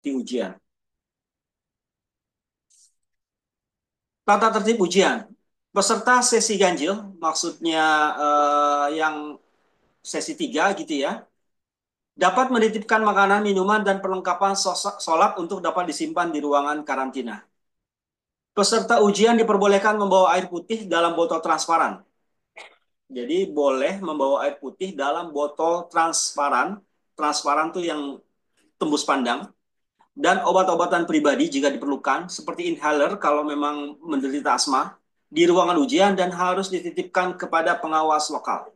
mengikuti ujian. Tata tertib ujian. Peserta sesi ganjil, maksudnya yang sesi 3 gitu ya, dapat menitipkan makanan, minuman, dan perlengkapan sholat untuk dapat disimpan di ruangan karantina. Peserta ujian diperbolehkan membawa air putih dalam botol transparan. Jadi boleh membawa air putih dalam botol transparan. Transparan tuh yang tembus pandang. Dan obat-obatan pribadi jika diperlukan, seperti inhaler kalau memang menderita asma, di ruangan ujian dan harus dititipkan kepada pengawas lokal.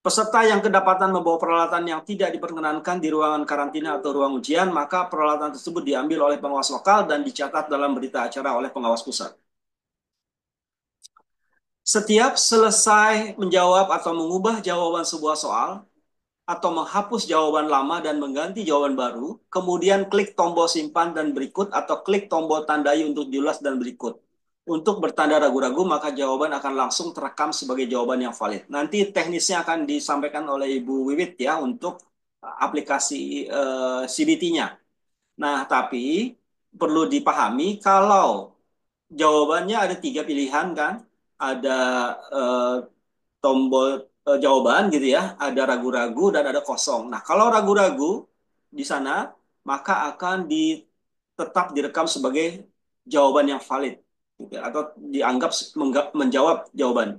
Peserta yang kedapatan membawa peralatan yang tidak diperkenankan di ruangan karantina atau ruang ujian, maka peralatan tersebut diambil oleh pengawas lokal dan dicatat dalam berita acara oleh pengawas pusat. Setiap selesai menjawab atau mengubah jawaban sebuah soal, atau menghapus jawaban lama dan mengganti jawaban baru, kemudian klik tombol simpan dan berikut atau klik tombol tandai untuk diulas dan berikut. Untuk bertanda ragu-ragu, maka jawaban akan langsung terekam sebagai jawaban yang valid. Nanti teknisnya akan disampaikan oleh Ibu Wiwit ya untuk aplikasi CBT-nya. Nah, tapi perlu dipahami kalau jawabannya ada 3 pilihan kan, ada eh, tombol jawaban gitu ya, ada ragu-ragu dan ada kosong. Nah, kalau ragu-ragu di sana maka akan tetap direkam sebagai jawaban yang valid gitu ya, atau dianggap menjawab jawaban.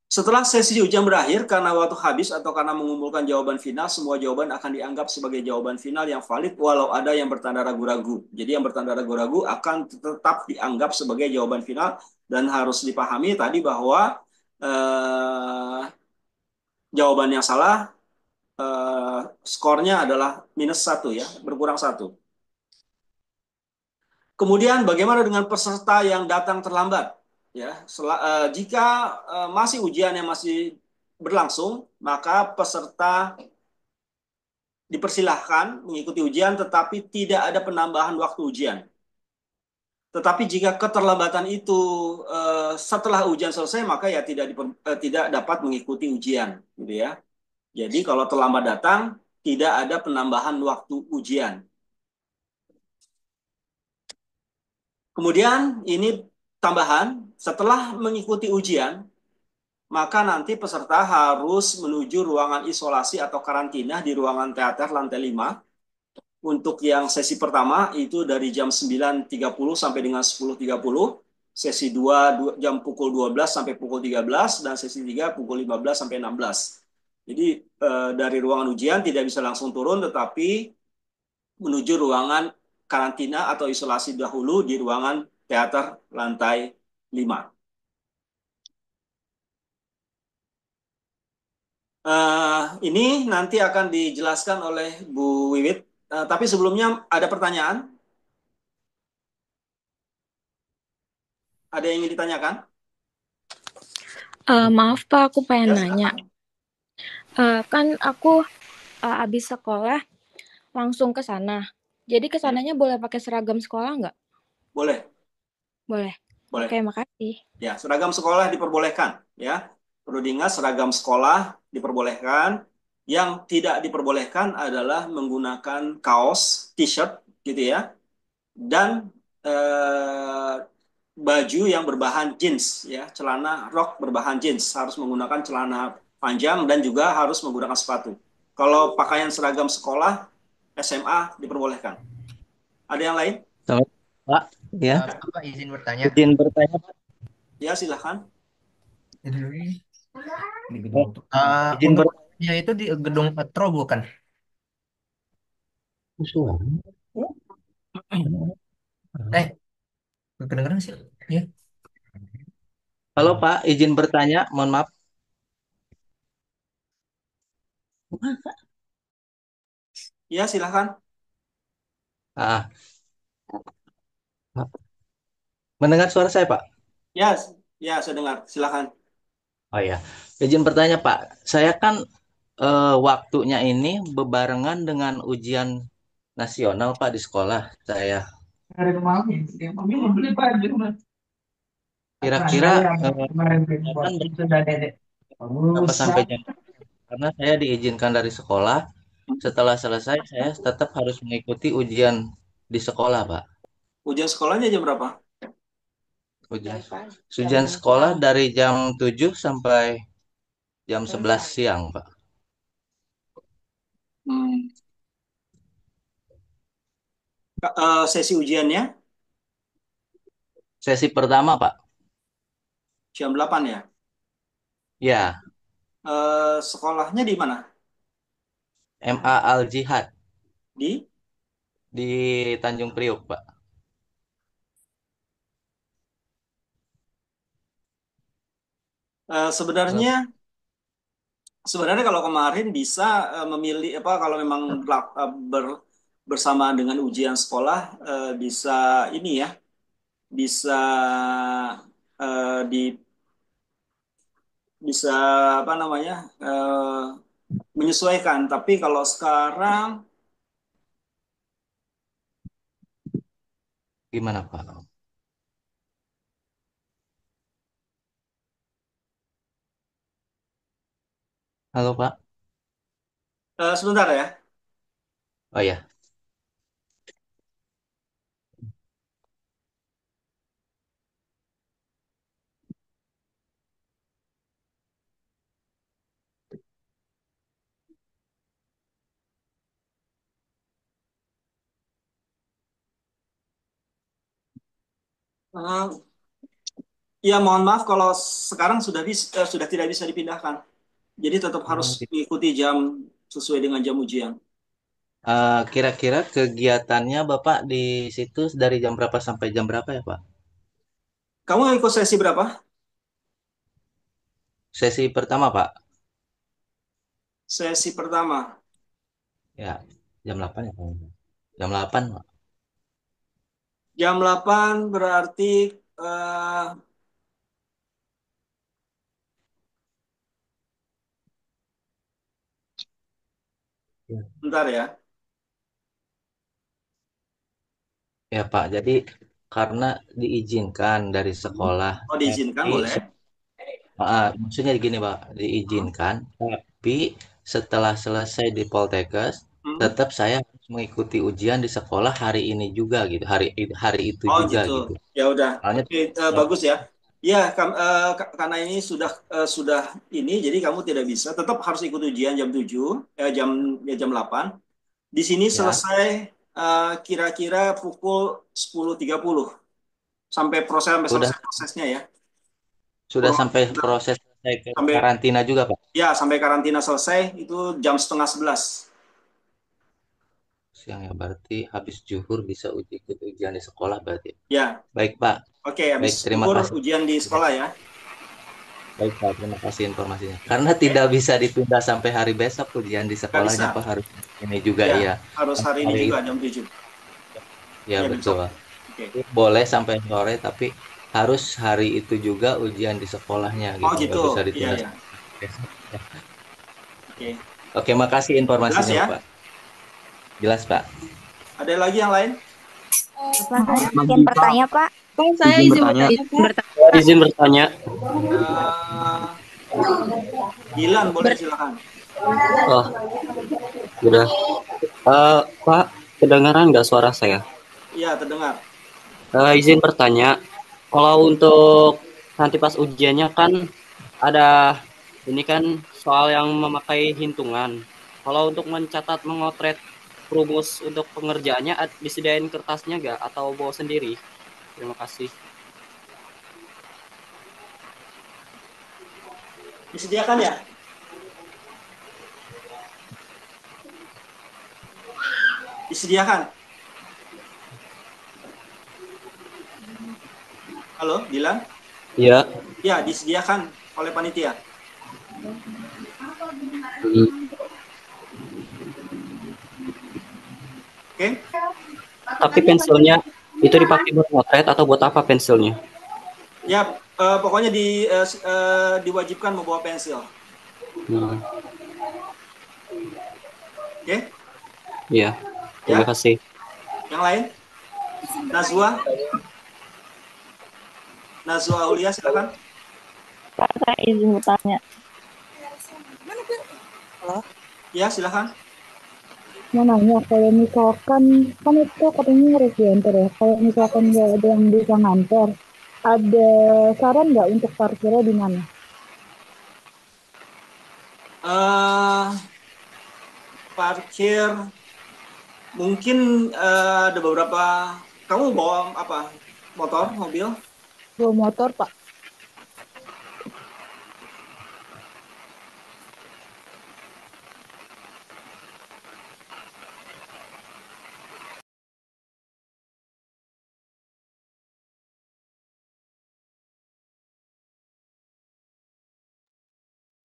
Setelah sesi ujian berakhir, karena waktu habis atau karena mengumpulkan jawaban final, semua jawaban akan dianggap sebagai jawaban final yang valid walau ada yang bertanda ragu-ragu. Jadi yang bertanda ragu-ragu akan tetap dianggap sebagai jawaban final dan harus dipahami tadi bahwa eh, jawaban yang salah skornya adalah -1 ya, berkurang 1. Kemudian bagaimana dengan peserta yang datang terlambat? Ya, jika masih ujian yang masih berlangsung, maka peserta dipersilahkan mengikuti ujian tetapi tidak ada penambahan waktu ujian. Tetapi jika keterlambatan itu setelah ujian selesai, maka ya tidak dapat mengikuti ujian, gitu ya. Jadi kalau terlambat datang, tidak ada penambahan waktu ujian. Kemudian ini tambahan, setelah mengikuti ujian, maka nanti peserta harus menuju ruangan isolasi atau karantina di ruangan teater lantai 5. Untuk yang sesi pertama itu dari jam 9.30 sampai dengan 10.30. Sesi 2 jam pukul 12 sampai pukul 13 dan sesi 3 pukul 15 sampai 16. Jadi dari ruangan ujian tidak bisa langsung turun tetapi menuju ruangan karantina atau isolasi dahulu di ruangan teater lantai 5. Ini nanti akan dijelaskan oleh Bu Wiwit. Tapi sebelumnya ada pertanyaan? Ada yang ingin ditanyakan? Maaf Pak, aku pengen Ya, nanya. silakan. Kan aku abis sekolah langsung ke sana. Jadi Ya, kesananya boleh pakai seragam sekolah nggak? boleh, Boleh. Oke, boleh. makasih. Ya, seragam sekolah diperbolehkan. Ya, perlu diingat seragam sekolah diperbolehkan. Yang tidak diperbolehkan adalah menggunakan kaos, t-shirt, gitu ya, dan eh, baju yang berbahan jeans, ya, celana rok berbahan jeans. Harus menggunakan celana panjang dan juga harus menggunakan sepatu. Kalau pakaian seragam sekolah SMA diperbolehkan. Ada yang lain? Selamat, Pak. Ya, Bapak izin bertanya. izin bertanya, Pak. Ya, silahkan. Di gedung Eh, untuk izin untuk bertanya. ya itu di gedung Metro bukan? Eh, kedengeran sih. Ya. Halo, Pak. Izin bertanya. Mohon maaf. Ya, silahkan. Ah, mendengar suara saya, Pak? Ya, ya, saya dengar. Silahkan. Oh ya. Izin bertanya, Pak. Saya kan waktunya ini bebarengan dengan ujian nasional, Pak, di sekolah saya. Kira-kira kan berapa sampai jam? Karena saya diizinkan dari sekolah setelah selesai saya tetap harus mengikuti ujian di sekolah, Pak. Ujian sekolahnya jam berapa? Ujian, ujian sekolah dari jam 7 sampai jam 11 siang, Pak. Hmm. Sesi ujiannya Sesi pertama, Pak. jam 8 ya? Ya, Sekolahnya di mana? MA Al Jihad Di di Tanjung Priok, Pak. Halo. sebenarnya sebenarnya kalau kemarin bisa memilih apa kalau memang bersamaan dengan ujian sekolah bisa ini ya bisa di bisa apa namanya menyesuaikan. Tapi kalau sekarang Gimana, Pak? Halo, Pak. sebentar ya. Oh ya. Eh, ya mohon maaf kalau sekarang sudah tidak bisa dipindahkan. Jadi tetap harus Oh, gitu. mengikuti jam sesuai dengan jam ujian. Kira-kira kegiatannya Bapak di situ dari jam berapa sampai jam berapa ya, Pak? Kamu ikut sesi berapa? Sesi pertama, Pak. Sesi pertama. Ya, jam 8 ya, Pak. Jam 8, Pak. Jam 8 berarti eh, Ya. bentar ya. Ya, Pak. Jadi karena diizinkan dari sekolah, Oh, diizinkan tapi boleh. maksudnya gini, Pak, Hmm? diizinkan, tapi setelah selesai di Poltekkes, Hmm? tetap saya harus mengikuti ujian di sekolah hari ini juga gitu, hari itu Oh juga gitu. gitu. Ya udah. Soalnya Oke, ya, bagus ya. Ya, karena ini sudah ini, jadi kamu tidak bisa. Tetap harus ikut ujian jam 7, jam 8. Di sini ya, selesai kira-kira pukul 10.30 sampai udah selesai prosesnya ya. sudah Kurang sampai lebih proses selesai ke sampai karantina juga, Pak. ya sampai karantina selesai itu jam setengah 11. Siang ya, berarti habis zuhur bisa ikut ujian di sekolah berarti. Ya, Baik, Pak. oke. Habis Baik, terima zuhur kasih. ujian di sekolah ya. Baik, Pak. Terima kasih informasinya. Karena tidak bisa ditunda sampai hari besok ujian di Nggak sekolahnya, bisa. Pak. Harus ini juga, Ya, iya. harus hari ini Hari juga itu, jam 7. ya Ya, betul, besok. Pak. Oke. Boleh sampai sore, tapi harus hari itu juga ujian di sekolahnya Oh gitu. gitu. Nggak bisa Iya, ditunda ya. sampai besok. Oke. Oke, makasih Jelas informasinya, ya? Pak. Jelas, Pak. Ada lagi yang lain? Pak, saya Mas izin Dita, bertanya, Pak. Pak, saya izin izin bertanya. bertanya, Izin Pak. bertanya, Saya Pak. izin bertanya. Eh, Dilan boleh Ber- silakan. Oh, sudah. Pak, kedengaran nggak suara saya? Iya, terdengar. Izin bertanya. Kalau untuk nanti pas ujiannya kan ada ini kan soal yang memakai hitungan. Kalau untuk mencatat mengotret rumus untuk pengerjaannya disediain kertasnya nggak atau bawa sendiri? Terima kasih. Disediakan ya? Disediakan. Halo, Dilan? Iya. Ya, disediakan oleh panitia. Hmm. Oke? Tapi pensilnya itu dipakai buat motret atau buat apa pensilnya? Ya, pokoknya diwajibkan membawa pensil. Hmm. Oke? Iya. Terima Ya, kasih. yang lain? Nazwa? Nazwa Aulia, silakan. Pak, saya izin bertanya. Ya, silakan. mau nanya, kalau misalkan, kan itu katanya harus diantar ya. Kalau misalkan nggak ada yang bisa nganter, ada saran nggak untuk parkirnya di mana? eh Parkir mungkin ada beberapa. Kamu bawa apa? Motor, mobil? Bawa motor, Pak.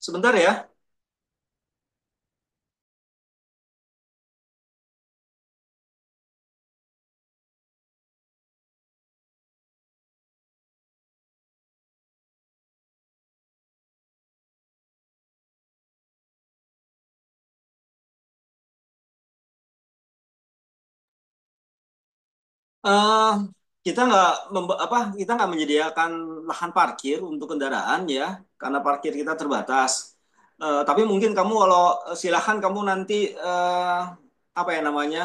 Sebentar ya. eh kita nggak menyediakan lahan parkir untuk kendaraan ya, karena parkir kita terbatas. Tapi mungkin kamu kalau silahkan kamu nanti apa ya namanya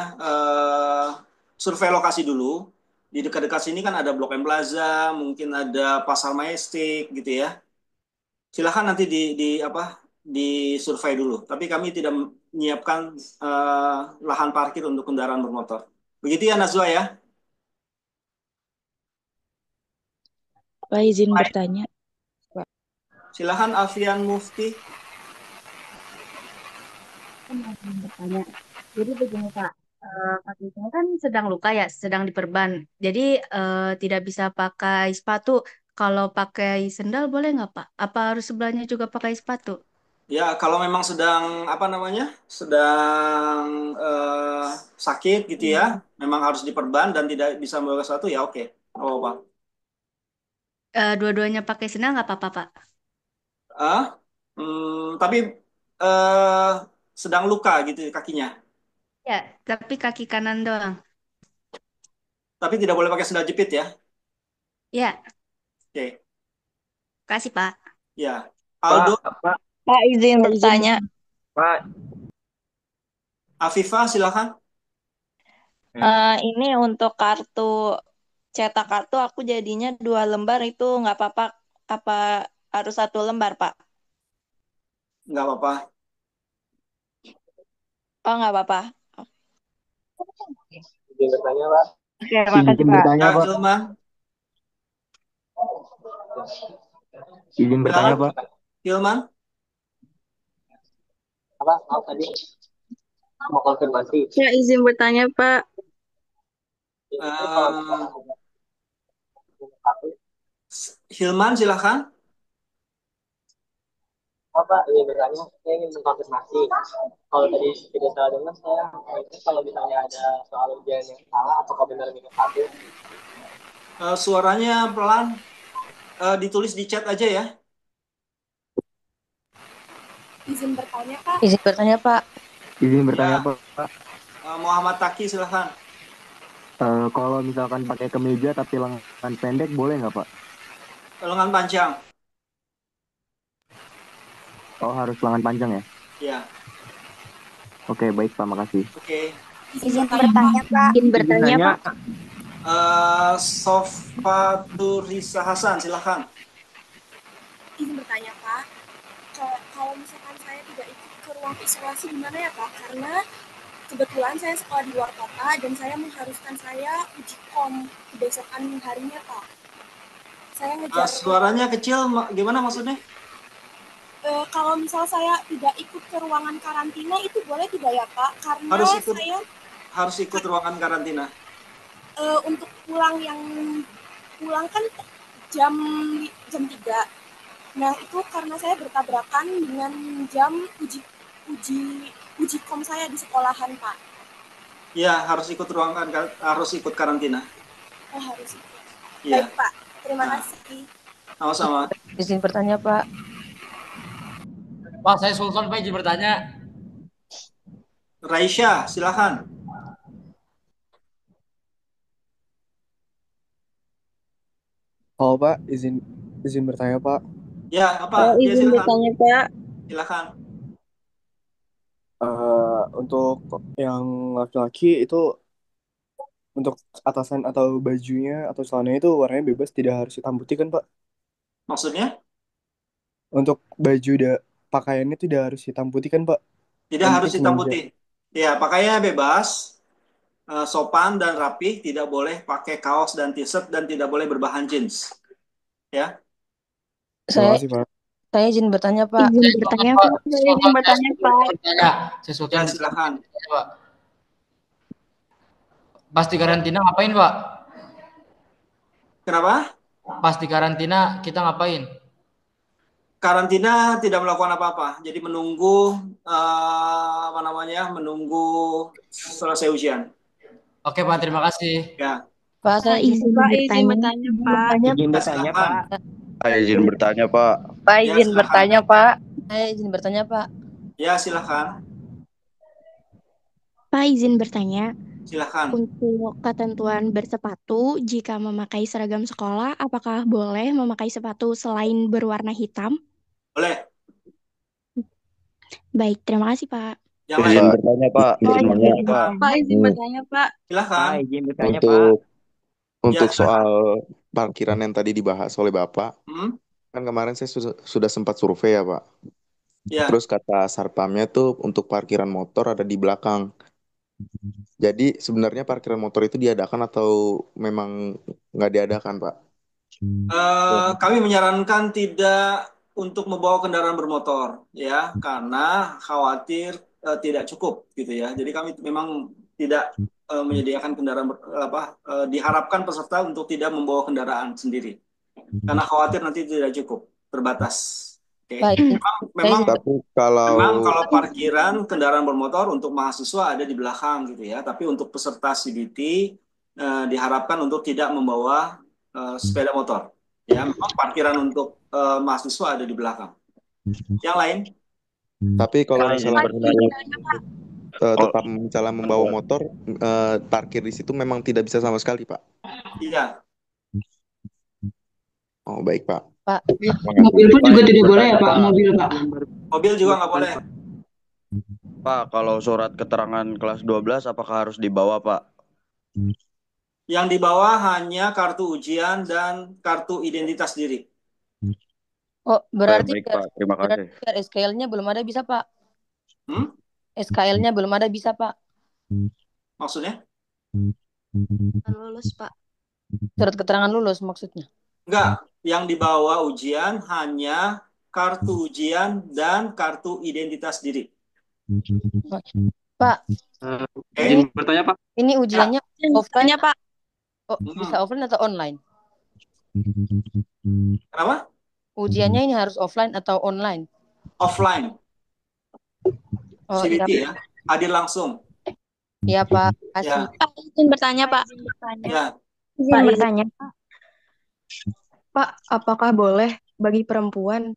survei lokasi dulu. Di dekat-dekat sini kan ada Blok M Plaza, mungkin ada Pasar Majestic gitu ya. Silahkan nanti di apa di survei dulu. Tapi kami tidak menyiapkan lahan parkir untuk kendaraan bermotor. Begitu ya Nazwa ya. Pak izin bertanya, Pak. Silahkan Alfian Mufti. Aku mau bertanya. Jadi begini Pak, kaki saya kan sedang luka ya, sedang diperban. Jadi tidak bisa pakai sepatu. Kalau pakai sendal boleh nggak Pak? Apa harus sebelahnya juga pakai sepatu? Ya, kalau memang sedang apa namanya, sedang sakit gitu ya, Hmm. memang harus diperban dan tidak bisa membawa sesuatu ya oke. Oh, Pak. Dua-duanya pakai sendal nggak apa-apa Pak? Ah, tapi eh, sedang luka gitu kakinya. Ya, tapi kaki kanan doang. Tapi tidak boleh pakai sandal jepit ya. Ya, Oke, kasih Pak. ya. Pak, Aldo, Pak, Pak izin Pak izin bertanya, Pak. Afifah silakan. ini untuk kartu cetak kartu aku jadinya 2 lembar itu nggak apa-apa, apa harus 1 lembar, Pak? Nggak apa-apa. Oh nggak apa-apa. Izin bertanya, Pak. Oke, makasih Izin Pak. bertanya, Ya, Pak. Hilman, Izin bertanya, silakan. Pak. Hilman. Apa? Maaf tadi mau konfirmasi. Ya izin bertanya Pak. Ini kalau Eh, misalkan ada Hilman silakan. apa ini bertanya, saya ingin mengkonfirmasi. Kalau tadi tidak salah dengar saya, itu kalau misalnya ada soal ujian yang salah, apakah benar minus satu? Suaranya pelan. Ditulis di chat aja ya. izin bertanya, Pak. Izin bertanya Pak. Izin bertanya, Ya, Pak. Muhammad Taki silakan. Kalau misalkan pakai kemeja tapi lengan pendek, boleh nggak, Pak? Lengan panjang. Oh, harus lengan panjang ya? Ya, Oke, baik, Pak. Makasih. oke. Izin bertanya, Pak. Izin bertanya Pak. Sofaturisa Hasan silakan. Izin bertanya, Pak. Kalau misalkan saya tidak ikut ke ruang isolasi gimana ya, Pak? Karena kebetulan saya sekolah di luar kota dan saya mengharuskan saya uji kom kebesokan harinya, Pak. Saya ngejar. Suaranya kecil, gimana maksudnya? Kalau misal saya tidak ikut ke ruangan karantina itu boleh tidak ya, Pak? Karena Harus ikut ruangan karantina. untuk pulang kan jam 3. Nah, itu karena saya bertabrakan dengan jam uji kom saya di sekolahan, Pak. Ya, harus ikut karantina. Oh, harus ikut. Iya. Baik, Pak. Terima kasih. Sama-sama. Izin bertanya Pak. Pak, saya Sultan Pak izin bertanya. Raisya, silakan. Halo Pak, izin bertanya Pak. Ya, apa? Ya, izin silakan. bertanya Pak. Silakan. untuk yang laki-laki itu untuk atasan atau bajunya atau celananya itu warnanya bebas, tidak harus hitam putih kan Pak? Maksudnya Untuk baju pakaiannya tidak harus hitam putih kan Pak? tidak Yang harus penting hitam kemeja. putih. Ya, pakaiannya bebas, sopan dan rapih, tidak boleh pakai kaos dan t-shirt dan tidak boleh berbahan jeans. Ya, Terima Saya kasih Pak. saya izin bertanya, Pak. Izin bertanya, Pak. Saya izin bertanya, Pak. Sesuatu ya yang silakan. Pak. Pas di karantina ngapain, Pak? Kenapa? Pas di karantina kita ngapain? Karantina tidak melakukan apa-apa, jadi menunggu menunggu selesai ujian. Oke, Pak, terima kasih. Ya. Pak, saya izin izin bertanya, Pak. Izin Ya, bertanya, silakan. Pak. Izin bertanya, Pak. Pak, Ya, izin silakan. bertanya, Pak. Saya izin bertanya, Pak. Ya, silakan. Pak, izin bertanya. Silakan. Untuk ketentuan bersepatu, jika memakai seragam sekolah, apakah boleh memakai sepatu selain berwarna hitam? Boleh. Baik, terima kasih, Pak. Yang Izin lain? bertanya, Pak. Izin bertanya, Pak. Pak, izin bertanya, Pak. Silakan. Pak, izin bertanya, Pak. Untuk Ya, soal parkiran yang tadi dibahas oleh Bapak, kan kemarin saya sudah sempat survei ya, Pak. Ya. Terus kata Sarpamnya tuh untuk parkiran motor ada di belakang. Jadi sebenarnya parkiran motor itu diadakan atau memang nggak diadakan, Pak? Kami menyarankan tidak untuk membawa kendaraan bermotor, ya, karena khawatir tidak cukup, gitu ya. Jadi kami memang tidak menyediakan kendaraan diharapkan peserta untuk tidak membawa kendaraan sendiri, karena khawatir nanti tidak cukup, terbatas. Oke. Memang Tapi kalau parkiran kendaraan bermotor untuk mahasiswa ada di belakang, gitu ya. Tapi untuk peserta CBT diharapkan untuk tidak membawa sepeda motor. Ya, memang parkiran untuk mahasiswa ada di belakang. Yang lain? Tapi kalau misalnya tetap misalnya membawa motor, parkir di situ memang tidak bisa sama sekali, Pak. Iya. Oh, baik, Pak. Pak, mobil pun juga tidak boleh ya, Pak? Mobil, Pak. Mobil juga nggak boleh. Pak, kalau surat keterangan kelas 12 apakah harus dibawa, Pak? Yang dibawa hanya kartu ujian dan kartu identitas diri. Oh, berarti Baik, Pak. Terima kasih. SKL-nya belum ada bisa, Pak? SKL-nya belum ada bisa, Pak? Maksudnya? Lulus, Pak. Surat keterangan lulus maksudnya? Enggak. Yang dibawa ujian hanya kartu ujian dan kartu identitas diri. Pak, Izin bertanya, Pak. ini ujiannya offline, Pak. Oh, bisa offline atau online? Kenapa? Ujiannya ini harus offline atau online? Offline. Oh, CBT iya. ya. Hadir langsung. Iya, Pak. Ya. Pak, izin bertanya, Pak. Ya. Izin bertanya, Pak, apakah boleh bagi perempuan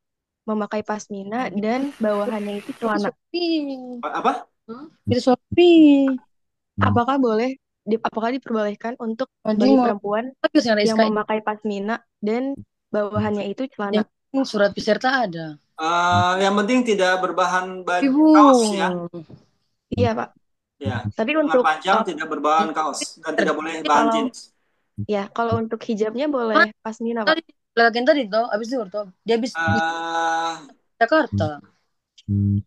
memakai pasmina dan bawahannya itu celana? Apa? Itu Shopee. Apakah diperbolehkan untuk bagi perempuan yang memakai pasmina dan bawahannya itu celana? Surat peserta ada. Yang penting tidak berbahan kaos ya. Iya, Pak. Ya. Tapi Lengan untuk panjang tidak berbahan kaos dan tidak boleh bahan jeans. Ya, kalau untuk hijabnya boleh pasmina, Pak. Lagi tadi toh, abis itu toh. Dia habis Jakarta.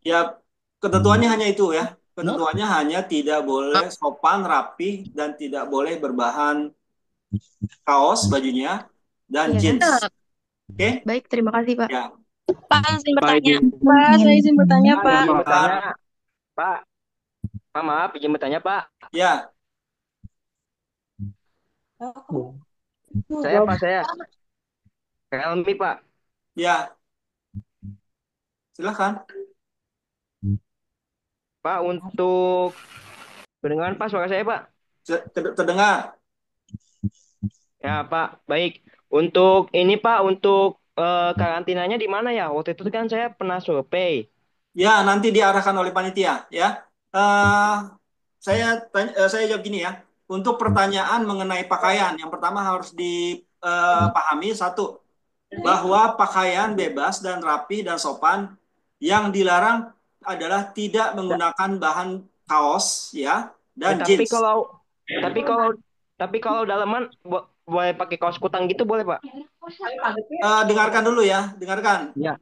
Ya, ketentuannya hanya itu ya. Ketentuannya hanya tidak boleh sopan, rapi, dan tidak boleh berbahan kaos bajunya dan jeans. Oke? Baik, terima kasih, Pak. Ya. Pak, izin bertanya. Pak, saya izin bertanya, Pak. Pak, maaf, izin bertanya, Pak. Ya. Saya. Helmi, Pak. Ya. Silakan. Pak, untuk pendengaran Pak suara saya, Pak. Terdengar. Ya, Pak. Baik. Untuk ini, Pak, untuk karantinanya di mana ya? Waktu itu kan saya pernah survei. Ya, nanti diarahkan oleh panitia, ya. Saya jawab gini ya. Untuk pertanyaan mengenai pakaian, yang pertama harus dipahami satu, bahwa pakaian bebas dan rapi dan sopan yang dilarang adalah tidak menggunakan bahan kaos ya dan Tapi jeans. kalau dalaman boleh pakai kaos kutang gitu boleh, Pak? Dengarkan dulu ya, dengarkan. Ya.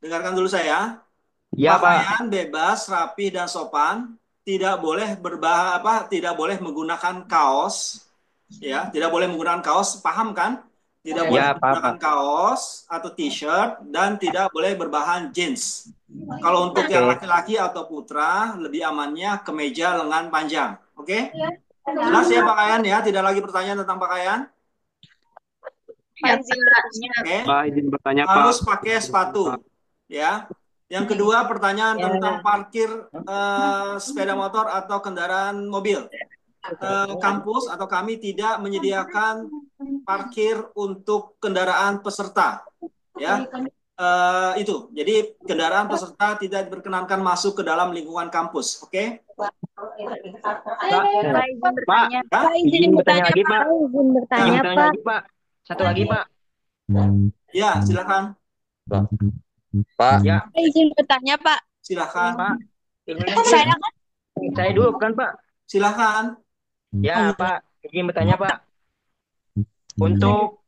Dengarkan dulu saya. Ya, Pak. Pakaian bebas, rapi dan sopan, tidak boleh tidak boleh menggunakan kaos, ya, tidak boleh menggunakan kaos, paham kan? Tidak boleh Ya, menggunakan Pak. kaos atau t-shirt dan tidak boleh berbahan jeans. Kalau untuk yang laki-laki atau putra, lebih amannya kemeja lengan panjang. Oke? Jelas ya pakaian ya? Tidak lagi pertanyaan tentang pakaian? Pak, izin bertanya. Oke. Pak, izin bertanya, Pak. Harus pakai sepatu. Ya. Yang kedua pertanyaan tentang parkir sepeda motor atau kendaraan mobil. Kampus atau kami tidak menyediakan parkir untuk kendaraan peserta. Ya. Itu. Jadi kendaraan peserta tidak diperkenankan masuk ke dalam lingkungan kampus. Oke? Pak, izin bertanya. Pak, izin bertanya lagi, Pak. Izin bertanya, Izin bertanya Pak. lagi, Pak. Satu lagi, Pak. Ya, silakan. Pak. Ya, Pak, izin bertanya, Pak. Silakan. Pak. Saya kan Saya dulu kan, Pak? Silakan. Ya, Pak. Izin bertanya, Pak. Untuk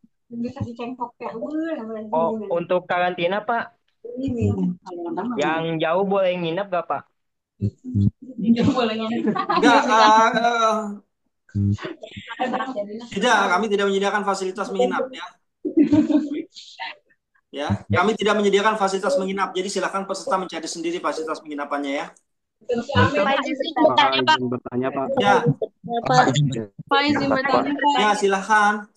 untuk karantina, Pak. Yang jauh boleh nginep gak, Pak? Enggak, tidak, kami tidak menyediakan fasilitas menginap ya. Ya, kami tidak menyediakan fasilitas menginap. Jadi silakan peserta mencari sendiri fasilitas penginapannya ya. Pak, izin bertanya, Pak. Izin bertanya, Pak. Ya, Pak, izin bertanya, Pak. ya silakan.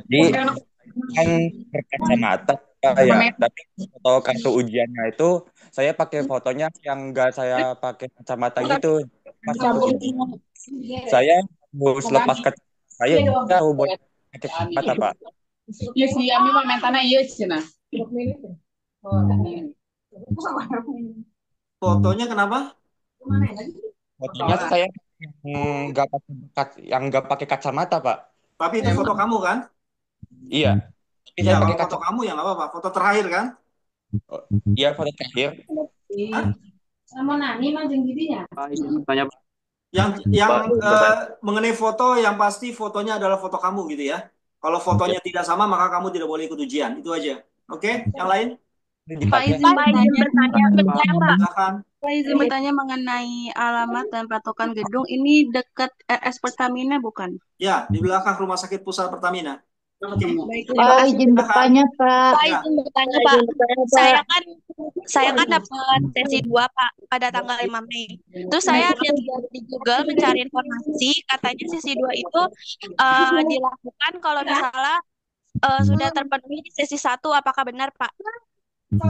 Jadi kan berkacamata ya, tapi foto kartu ujiannya itu saya pakai fotonya yang enggak saya pakai kacamata gitu. Pas saya harus lepas kacamata saya tahu boleh pakai kacamata, Pak. Iya sih, kami mau mentana iya cina. Fotonya kenapa? Fotonya saya yang enggak pakai kacamata, Pak. Tapi itu foto kamu kan? Iya. Tapi Ya, saya pakai kalau foto kamu ya nggak apa-apa. Foto terakhir kan? Iya, foto terakhir. Sama nani mah jeung didinya. Pak, izin bertanya, Pak. Yang mengenai foto, yang pasti fotonya adalah foto kamu gitu ya. Kalau fotonya tidak sama, maka kamu tidak boleh ikut ujian. Itu aja. Oke? Yang lain? Pak, izin bertanya, Silakan. Pak, izin bertanya mengenai alamat dan patokan gedung. Ini dekat RS Pertamina bukan? Ya, di belakang Rumah Sakit Pusat Pertamina. Pak, izin bertanya, Pak. Pak, izin bertanya, Pak. Saya kan dapat sesi 2, Pak, pada tanggal 5 Mei. Terus saya lihat di Google mencari informasi, katanya sesi 2 itu dilakukan kalau misalnya sudah terpenuhi di sesi 1. Apakah benar, Pak?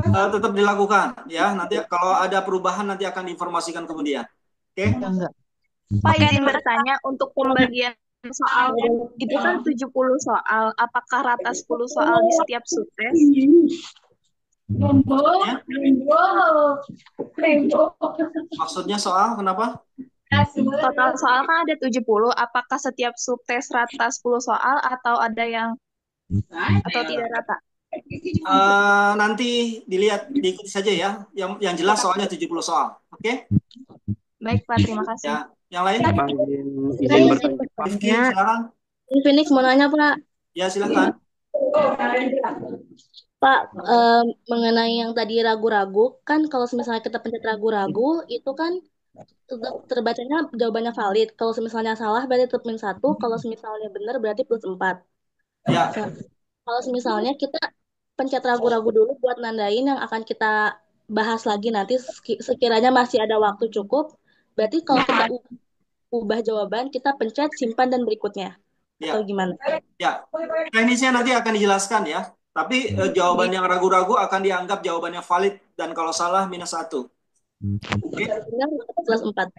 Tetap dilakukan ya. Nanti kalau ada perubahan nanti akan diinformasikan kemudian. Oke? Pak, izin bertanya untuk pembagian soal itu kan 70 soal. Apakah rata 10 soal di setiap subtes? Maksudnya soal kenapa? Total soal kan ada 70. Apakah setiap subtes rata 10 soal atau ada yang atau tidak rata? Nanti dilihat, diikuti saja ya. Yang jelas soalnya 70 soal. Oke? Baik, Pak. Terima kasih. Ya. Yang lain? Pak, izin bertanya, Pak. Rifki, silakan. Phoenix mau nanya, Pak. Ya, silakan. Pak, mengenai yang tadi ragu-ragu, kan kalau misalnya kita pencet ragu-ragu, itu kan terbacanya jawabannya valid. Kalau misalnya salah berarti tetap min 1, kalau misalnya benar berarti plus 4. Ya. Kalau misalnya kita pencet ragu-ragu dulu buat nandain yang akan kita bahas lagi nanti, sekiranya masih ada waktu cukup, berarti kalau kita ubah jawaban, kita pencet simpan dan berikutnya. Ya. Atau gimana? Ya, teknisnya nanti akan dijelaskan ya. Tapi jawaban yang ragu-ragu akan dianggap jawabannya valid dan kalau salah minus 1. Oke? Benar plus 4.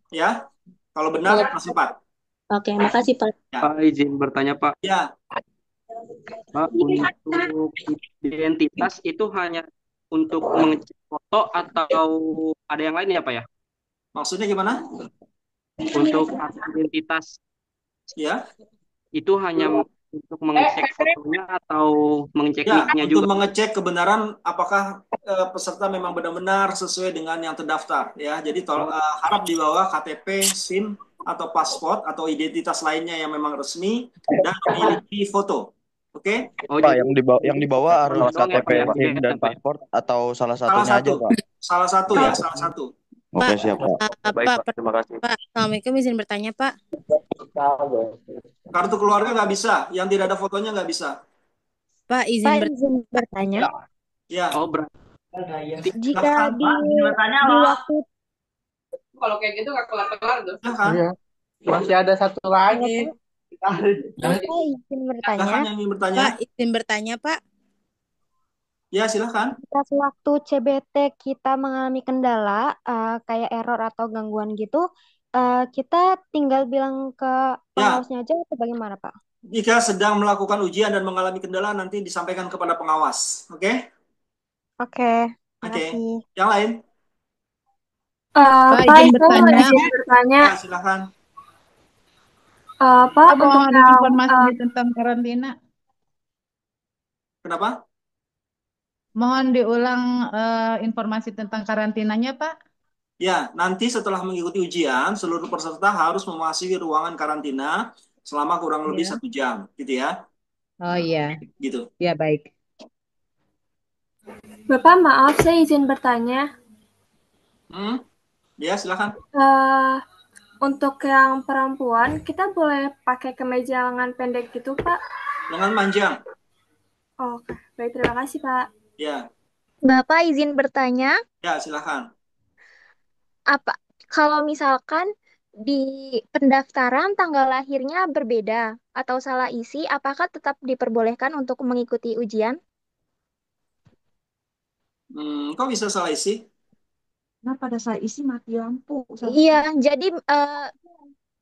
Ya, kalau benar plus 4. Oke, makasih Pak. Ya. Pak, izin bertanya, Pak. Ya. Pak, untuk identitas itu hanya untuk mengecek foto atau ada yang lain ya, Pak ya? Maksudnya gimana? Untuk identitas ya itu hanya untuk mengecek fotonya atau mengecek Ya, nicknya untuk juga? mengecek kebenaran apakah peserta memang benar-benar sesuai dengan yang terdaftar ya. Jadi harap dibawa KTP, SIM atau paspor atau identitas lainnya yang memang resmi dan memiliki foto. Oke? Oh, Pak, jadi yang dibawa harus foto doang ya KTP, Pak ya? SIM, dan Identitas Pak ya? paspor atau salah Salah satunya aja, satu. Pak? Salah satu ya, salah satu. Oke, Pak, siap, Pak. Baik Pak, Pak, terima kasih. Pak, Assalamualaikum, izin bertanya, Pak. Kartu keluarga nggak bisa, yang tidak ada fotonya nggak bisa. Pak, izin bertanya. Ya. Oh, berarti Jika di waktu Kalau kayak gitu nggak kelar-kelar tuh. Iya. Masih ada satu lagi. Bapak izin bertanya. Silakan yang ingin bertanya. Pak, izin bertanya, Pak. Ya, silakan. Jika sewaktu CBT kita mengalami kendala, kayak error atau gangguan gitu, kita tinggal bilang ke pengawasnya aja atau bagaimana, Pak? Jika sedang melakukan ujian dan mengalami kendala, nanti disampaikan kepada pengawas. Oke? Oke, Oke. makasih. Yang lain? Pak, izin itu bertanya. izin bertanya. Ya, silakan. Pak, untuk mohon yang informasi tentang karantina. Kenapa? Mohon diulang informasi tentang karantinanya, Pak. Ya, nanti setelah mengikuti ujian, seluruh peserta harus memasuki ruangan karantina selama kurang lebih 1 jam, gitu ya. Oh iya. Gitu. Ya, baik. Bapak, maaf, saya izin bertanya. Ya, silakan. Untuk yang perempuan, kita boleh pakai kemeja lengan pendek gitu, Pak? Lengan panjang. Oh, oke. Baik, terima kasih, Pak. Ya. Bapak izin bertanya, Ya, silakan. apa kalau misalkan di pendaftaran tanggal lahirnya berbeda atau salah isi, apakah tetap diperbolehkan untuk mengikuti ujian? Kok bisa salah isi? Nah, pada saat isi mati lampu. Iya, jadi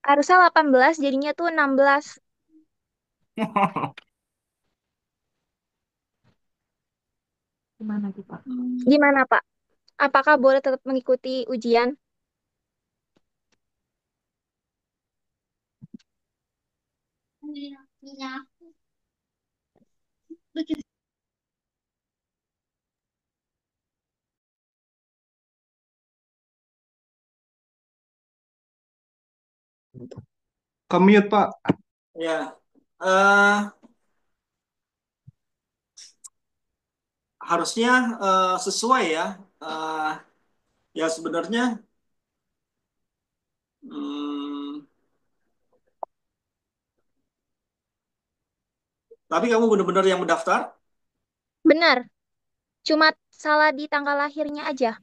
harusnya 18, jadinya tuh 16. Gimana tuh, Pak? Gimana, Pak? Apakah boleh tetap mengikuti ujian? Ke-mute, Pak. Ya. Harusnya sesuai ya. Ya sebenarnya tapi kamu benar-benar yang mendaftar? Benar. Cuma salah di tanggal lahirnya aja.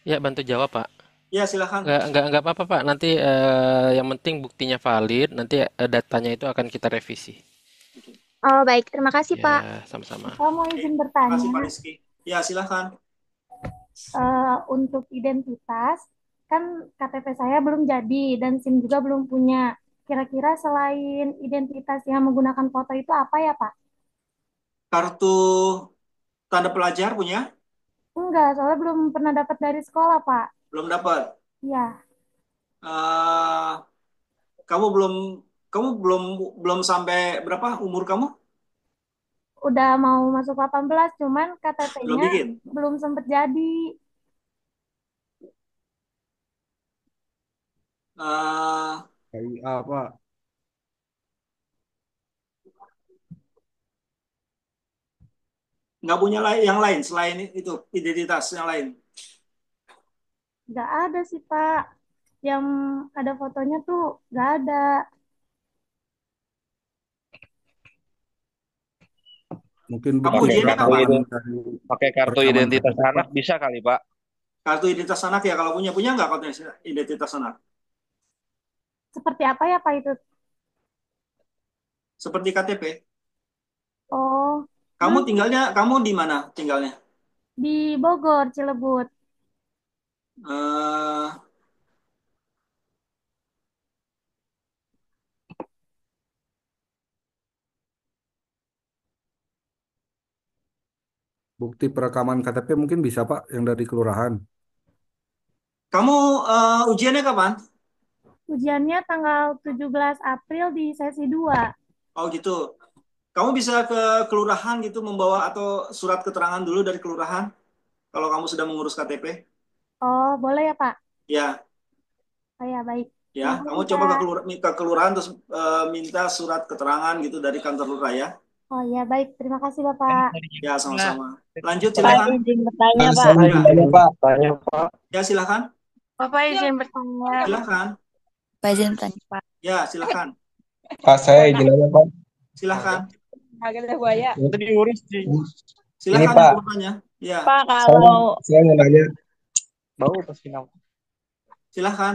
Ya, bantu jawab, Pak. Ya, silakan. Nggak apa-apa, Pak. Nanti yang penting buktinya valid, nanti datanya itu akan kita revisi. Oh, baik. Terima kasih, Ya, Pak. sama-sama. Saya mau izin bertanya. Terima kasih, Pak Rizky. Ya, silakan. Untuk identitas, kan KTP saya belum jadi dan SIM juga belum punya. Kira-kira selain identitas yang menggunakan foto itu apa ya, Pak? Kartu tanda pelajar punya? Enggak, soalnya belum pernah dapat dari sekolah, Pak. Belum dapat. Iya. Kamu belum sampai berapa umur kamu? Udah mau masuk 18, cuman Belum KTP-nya bikin. belum sempet jadi. KIA, Pak. Nggak punya yang lain selain itu identitas yang lain? Nggak ada sih, Pak. Yang ada fotonya tuh nggak ada. Mungkin Kamu bukan ujiannya rekaman kapan? dari Pakai kartu rekaman identitas KTP, Pak. anak bisa kali, Pak. Kartu identitas anak ya, kalau punya nggak kartu identitas anak? Seperti apa ya, Pak, itu? Seperti KTP. Oh, Kamu di mana tinggalnya? di Bogor, Cilebut. Eh, Bukti perekaman KTP mungkin bisa, Pak, yang dari kelurahan. Kamu ujiannya kapan? Ujiannya tanggal 17 April di sesi 2. Oh gitu. Kamu bisa ke kelurahan gitu membawa atau surat keterangan dulu dari kelurahan kalau kamu sudah mengurus KTP. Oh, boleh ya, Pak? Ya, Oh ya, baik. ya. Terima Kamu kasih, coba Pak. ke kelurahan terus minta surat keterangan gitu dari kantor lurah ya. Oh ya, baik. Terima kasih, Bapak. Ya, sama-sama. Lanjut, Pak silakan. izin bertanya, Pak. Ya, Tanya Pak, tanya Pak. ya silakan. Bapak izin bertanya. Silakan. Pak izin bertanya, Pak. Ya, silakan. Pak, saya izin aja Pak. Silakan. Agak buaya. Itu diurus sih. Ini Silakan Pak, yang mau tanya. Ya, Pak, saya kalau saya mau nanya. Bau pas final. silakan.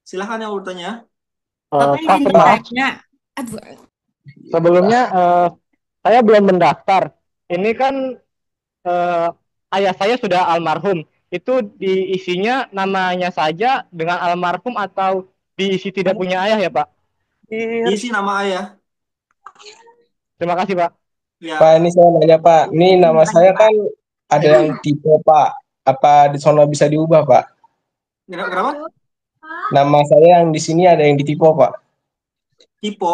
Silakan yang mau bertanya. Bapak Kak, izin maaf. bertanya. Aduh. Sebelumnya saya belum mendaftar. Ini kan ayah saya sudah almarhum. Itu diisinya namanya saja dengan almarhum atau diisi tidak punya ayah ya Pak? Isi nama ayah. Terima kasih Pak. Ya. Pak, ini saya nanya Pak. Ini nama saya kan ada yang tipe Pak. Apa di sono bisa diubah Pak? Kenapa? Nama saya yang di sini ada yang ditipe Pak. Tipe?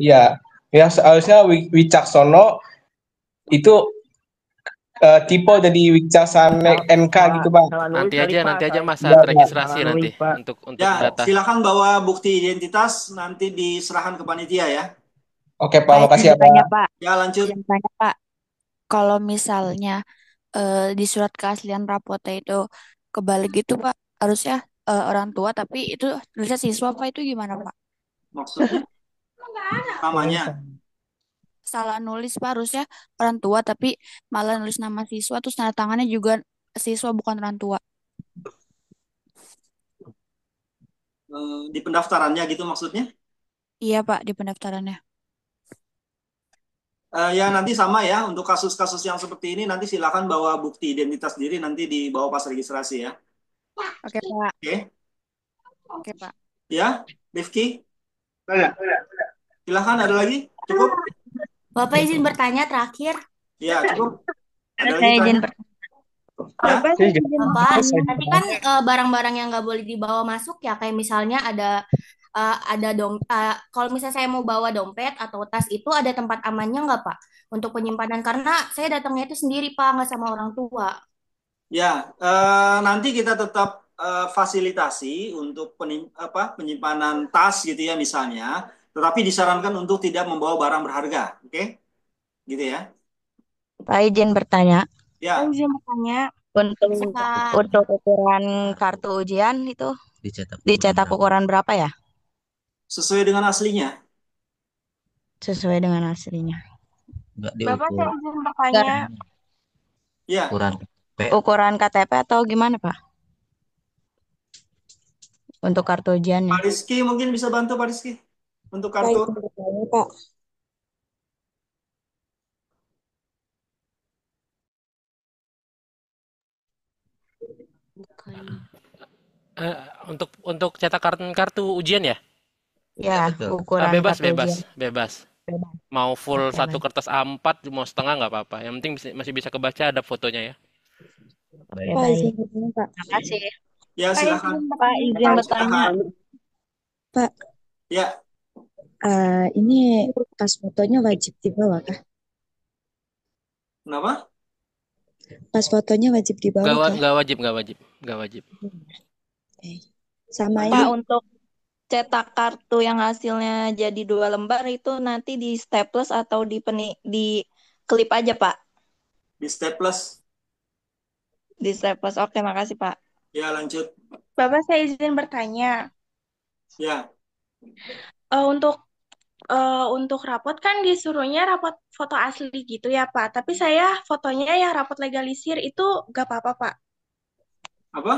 Iya. Ya seharusnya Wicaksono itu tipe jadi Wicaksono NK gitu Pak. Nanti aja masa Ya, Pak. registrasi nanti untuk Ya, data. silakan bawa bukti identitas nanti diserahkan ke panitia ya. Oke Pak, makasih ya Pak. Ya, lanjut. Izin bertanya, Pak. Kalau misalnya di surat keaslian rapotnya itu kebalik gitu, Pak, harusnya orang tua, tapi itu tulisnya siswa, Pak, itu gimana, Pak? Maksudnya? Namanya? Salah nulis, Pak, harusnya orang tua, tapi malah nulis nama siswa, terus tanda tangannya juga siswa, bukan orang tua. Di pendaftarannya gitu maksudnya? Iya, Pak, di pendaftarannya. Ya nanti sama ya, untuk kasus-kasus yang seperti ini nanti silakan bawa bukti identitas diri nanti dibawa pas registrasi ya. Oke, Pak. Oke. Oke, Pak. Ya, Rifki? Silakan, ada lagi? Cukup? Bapak izin bertanya terakhir. Ya, cukup. Ada Saya lagi izin tanya? bertanya. Ya? Bapak, nanti kan barang-barang yang nggak boleh dibawa masuk ya, kayak misalnya ada kalau misalnya saya mau bawa dompet atau tas itu ada tempat amannya nggak Pak untuk penyimpanan? Karena saya datangnya itu sendiri Pak, nggak sama orang tua. Ya, nanti kita tetap fasilitasi untuk penyimpanan tas gitu ya misalnya, tetapi disarankan untuk tidak membawa barang berharga, oke? Gitu ya. Pak izin bertanya. Ya. Pak izin bertanya. Untuk ukuran kartu ujian itu dicetak ukuran berapa ya? Sesuai dengan aslinya. Sesuai dengan aslinya. Bapak saya izin bertanya. Ya. Ukuran KTP atau gimana Pak? Untuk kartu ujiannya. Pak Rizky mungkin bisa bantu Pak Rizky untuk kartu. Pak. Untuk cetak kartu ujian ya? Ya, ukuran Bebas, kartu ujian. bebas. Mau full satu kertas A4, mau setengah nggak apa-apa. Yang penting masih bisa kebaca, ada fotonya ya. Pak izin bertanya Pak. Terima kasih. Ya, silakan. Pak izin bertanya. Pak. Ya. Ini pas fotonya wajib dibawa kah? Kenapa? Pas fotonya wajib dibawa kah? Nggak wajib. Sama Pak, ini untuk cetak kartu yang hasilnya jadi 2 lembar itu nanti di staples atau di klip aja, Pak? Di staples. Di staples. Oke, makasih, Pak. Ya, lanjut. Bapak saya izin bertanya. Ya. Untuk rapot kan disuruhnya rapot foto asli gitu ya Pak. Tapi saya fotonya yang rapot legalisir itu gak apa-apa Pak. Apa?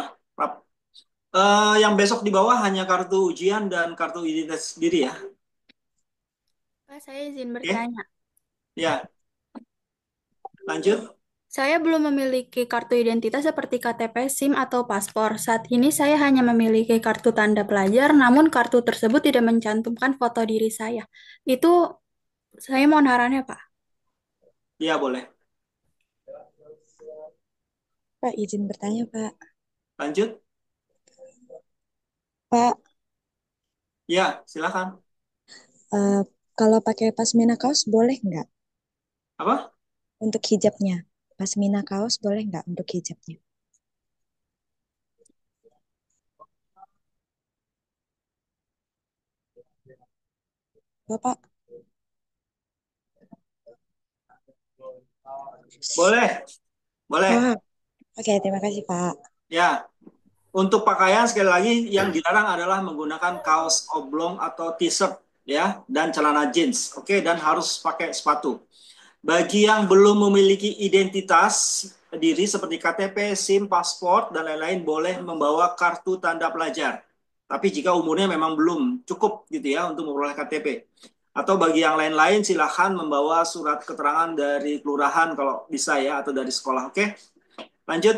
Yang besok di bawah hanya kartu ujian dan kartu identitas diri ya. Pak, saya izin bertanya. Ya. Lanjut. Saya belum memiliki kartu identitas seperti KTP, SIM, atau paspor. Saat ini saya hanya memiliki kartu tanda pelajar, namun kartu tersebut tidak mencantumkan foto diri saya. Itu saya mohon arahannya, Pak. Iya, boleh. Pak izin bertanya Pak. Lanjut. Pak, Ya, silakan. eh, kalau pakai pasmina kaos boleh nggak Apa? untuk hijabnya? Pasmina kaos boleh nggak untuk hijabnya? Bapak, Boleh, boleh. ah, oke, terima kasih Pak. Ya, untuk pakaian sekali lagi yang dilarang adalah menggunakan kaos oblong atau t-shirt ya dan celana jeans. Oke, dan harus pakai sepatu. Bagi yang belum memiliki identitas diri seperti KTP, SIM, paspor dan lain-lain boleh membawa kartu tanda pelajar. Tapi jika umurnya memang belum cukup gitu ya untuk memperoleh KTP. Atau bagi yang lain-lain silahkan membawa surat keterangan dari kelurahan kalau bisa ya atau dari sekolah. Oke, lanjut.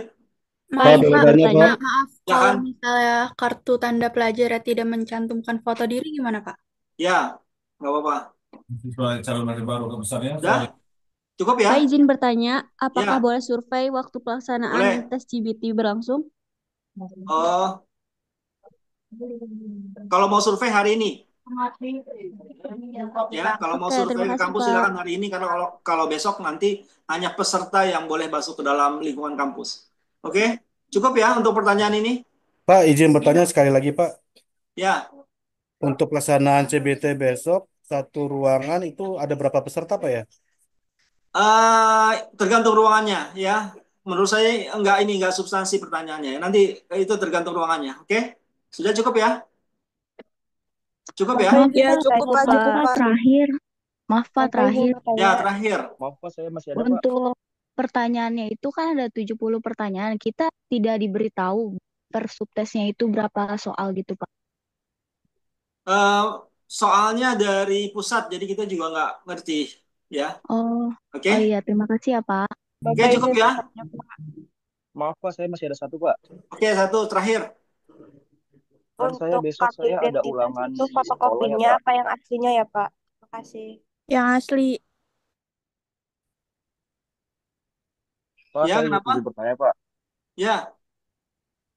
Maaf, boleh Pak. tanya, Pak? Maaf, Ya kalau kan? misalnya kartu tanda pelajar tidak mencantumkan foto diri gimana, Pak? Ya, nggak apa-apa. Sebagai calon mahasiswa baru besarnya, Udah? Cukup ya? Pak izin bertanya, apakah Ya, boleh survei waktu pelaksanaan boleh. tes GBT berlangsung? Oh, kalau mau survei hari ini. Ya, kalau mau Oke, terima survei ke kasih, kampus Pak. silakan hari ini karena kalau besok nanti hanya peserta yang boleh masuk ke dalam lingkungan kampus. Oke? Cukup ya untuk pertanyaan ini? Pak, izin bertanya sekali lagi, Pak. Ya, Untuk pelaksanaan CBT besok, satu ruangan itu ada berapa peserta, Pak ya? tergantung ruangannya ya. Menurut saya enggak substansi pertanyaannya. Nanti itu tergantung ruangannya. Oke? Sudah cukup ya? Cukup ya? Maaf, Ya, Pak, cukup Pak, cukup Pak, Pak. terakhir. Maaf, Pak, Bapak izin terakhir. Ya, bertanya. terakhir. Maaf Pak, saya masih ada Pak. Untuk pertanyaannya itu kan ada 70 pertanyaan. Kita tidak diberitahu per subtesnya itu berapa soal gitu, Pak. Eh, soalnya dari pusat, jadi kita juga nggak ngerti ya. Oh, Oke? oh iya, terima kasih ya, Pak. Oke, Bapak cukup izin ya? bertanya, Pak. Maaf Pak, saya masih ada satu Pak. Oke, satu terakhir. Kan saya Untuk besok kartu saya ada identitas ulangan itu di sekolah ya fotokopinya Pak. apa yang aslinya ya, Pak? Terima kasih. Yang asli. Pak, Ya, saya kenapa? izin bertanya Pak. Ya,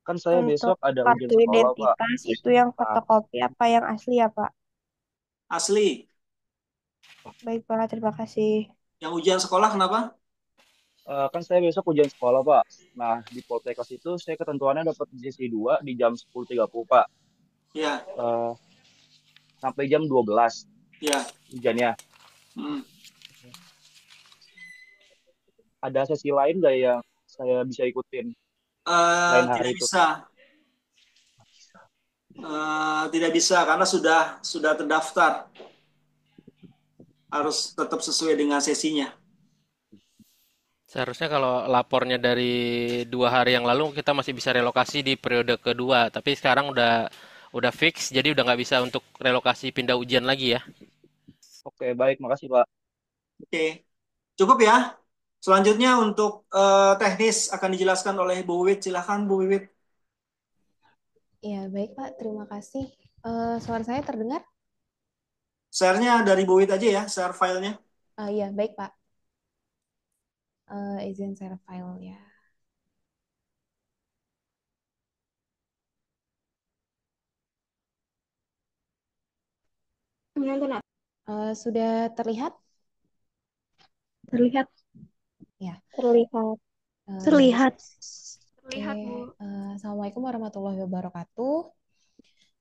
Kan saya Untuk besok ada ujian kartu sekolah Pak. identitas itu yang Nah, fotokopi apa yang asli ya, Pak? asli. Baik, Pak. Terima kasih. Yang ujian sekolah kenapa? kan saya besok ujian sekolah Pak. Nah, di Poltekkes itu saya ketentuannya dapat sesi 2 di jam 10.30 Pak. Ya, Eh, sampai jam 12 ya. ujiannya. Hmm. Ada sesi lain nggak yang saya bisa ikutin selain Tidak hari itu? bisa. Tidak bisa karena sudah terdaftar. Harus tetap sesuai dengan sesinya. Seharusnya kalau lapornya dari 2 hari yang lalu kita masih bisa relokasi di periode kedua, tapi sekarang udah fix, jadi udah nggak bisa untuk relokasi pindah ujian lagi ya. Oke, baik, makasih Pak. Oke, cukup ya. Selanjutnya untuk teknis akan dijelaskan oleh Bu Wiwit. Silakan Bu Wiwit. Ya, baik Pak. Terima kasih. Suara saya terdengar? Share-nya dari Bu Wiwit aja ya, share filenya. Iya, baik Pak. Izin share file ya. Sudah terlihat? Terlihat. Ya. Terlihat. Terlihat. Terlihat, Oke. Bu. Assalamualaikum warahmatullahi wabarakatuh.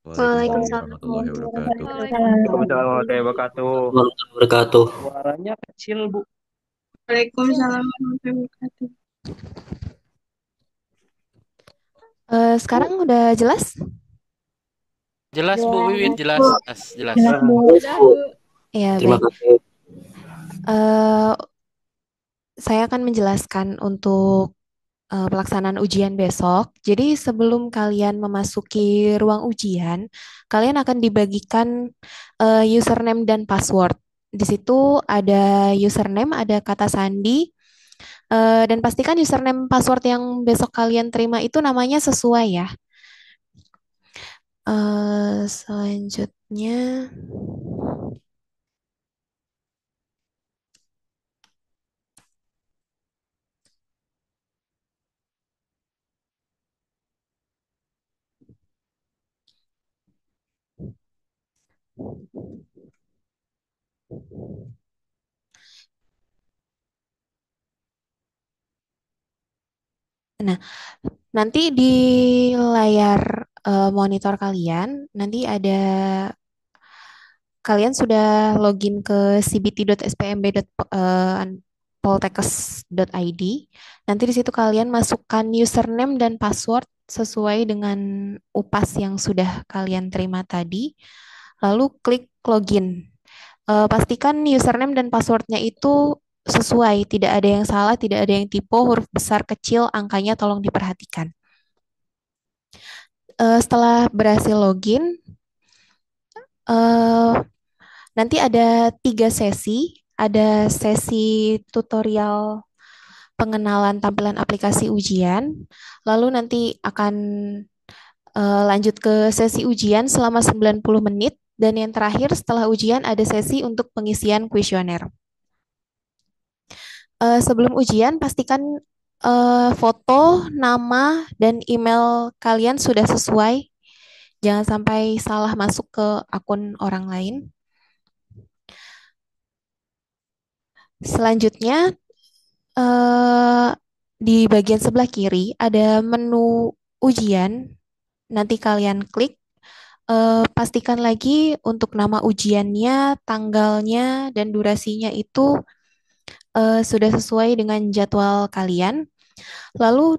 Waalaikumsalam warahmatullahi wabarakatuh. Waalaikumsalam warahmatullahi wabarakatuh. Wabarakatuh. Suaranya kecil, Bu. Waalaikumsalam warahmatullahi wabarakatuh. Sekarang udah jelas? Jelas Bu Wiwit, jelas. Jelas. Jelas, Bu. Ya, Terima baik. kasih. Saya akan menjelaskan untuk pelaksanaan ujian besok. Jadi sebelum kalian memasuki ruang ujian, kalian akan dibagikan username dan password. Di situ ada username, ada kata sandi, dan pastikan username password yang besok kalian terima itu namanya sesuai ya. Selanjutnya, Nah, nanti di layar monitor kalian nanti ada kalian sudah login ke cbt.spmb.poltekkes.id. Nanti di situ kalian masukkan username dan password sesuai dengan UPAS yang sudah kalian terima tadi. Lalu klik login. Pastikan username dan passwordnya itu sesuai, tidak ada yang salah, tidak ada yang typo, huruf besar, kecil, angkanya tolong diperhatikan. Setelah berhasil login, nanti ada 3 sesi. Ada sesi tutorial pengenalan tampilan aplikasi ujian, lalu nanti akan lanjut ke sesi ujian selama 90 menit, dan yang terakhir setelah ujian ada sesi untuk pengisian kuesioner. Sebelum ujian, pastikan foto, nama, dan email kalian sudah sesuai. Jangan sampai salah masuk ke akun orang lain. Selanjutnya, di bagian sebelah kiri ada menu ujian. Nanti kalian klik. Pastikan lagi untuk nama ujiannya, tanggalnya, dan durasinya itu sudah sesuai dengan jadwal kalian. Lalu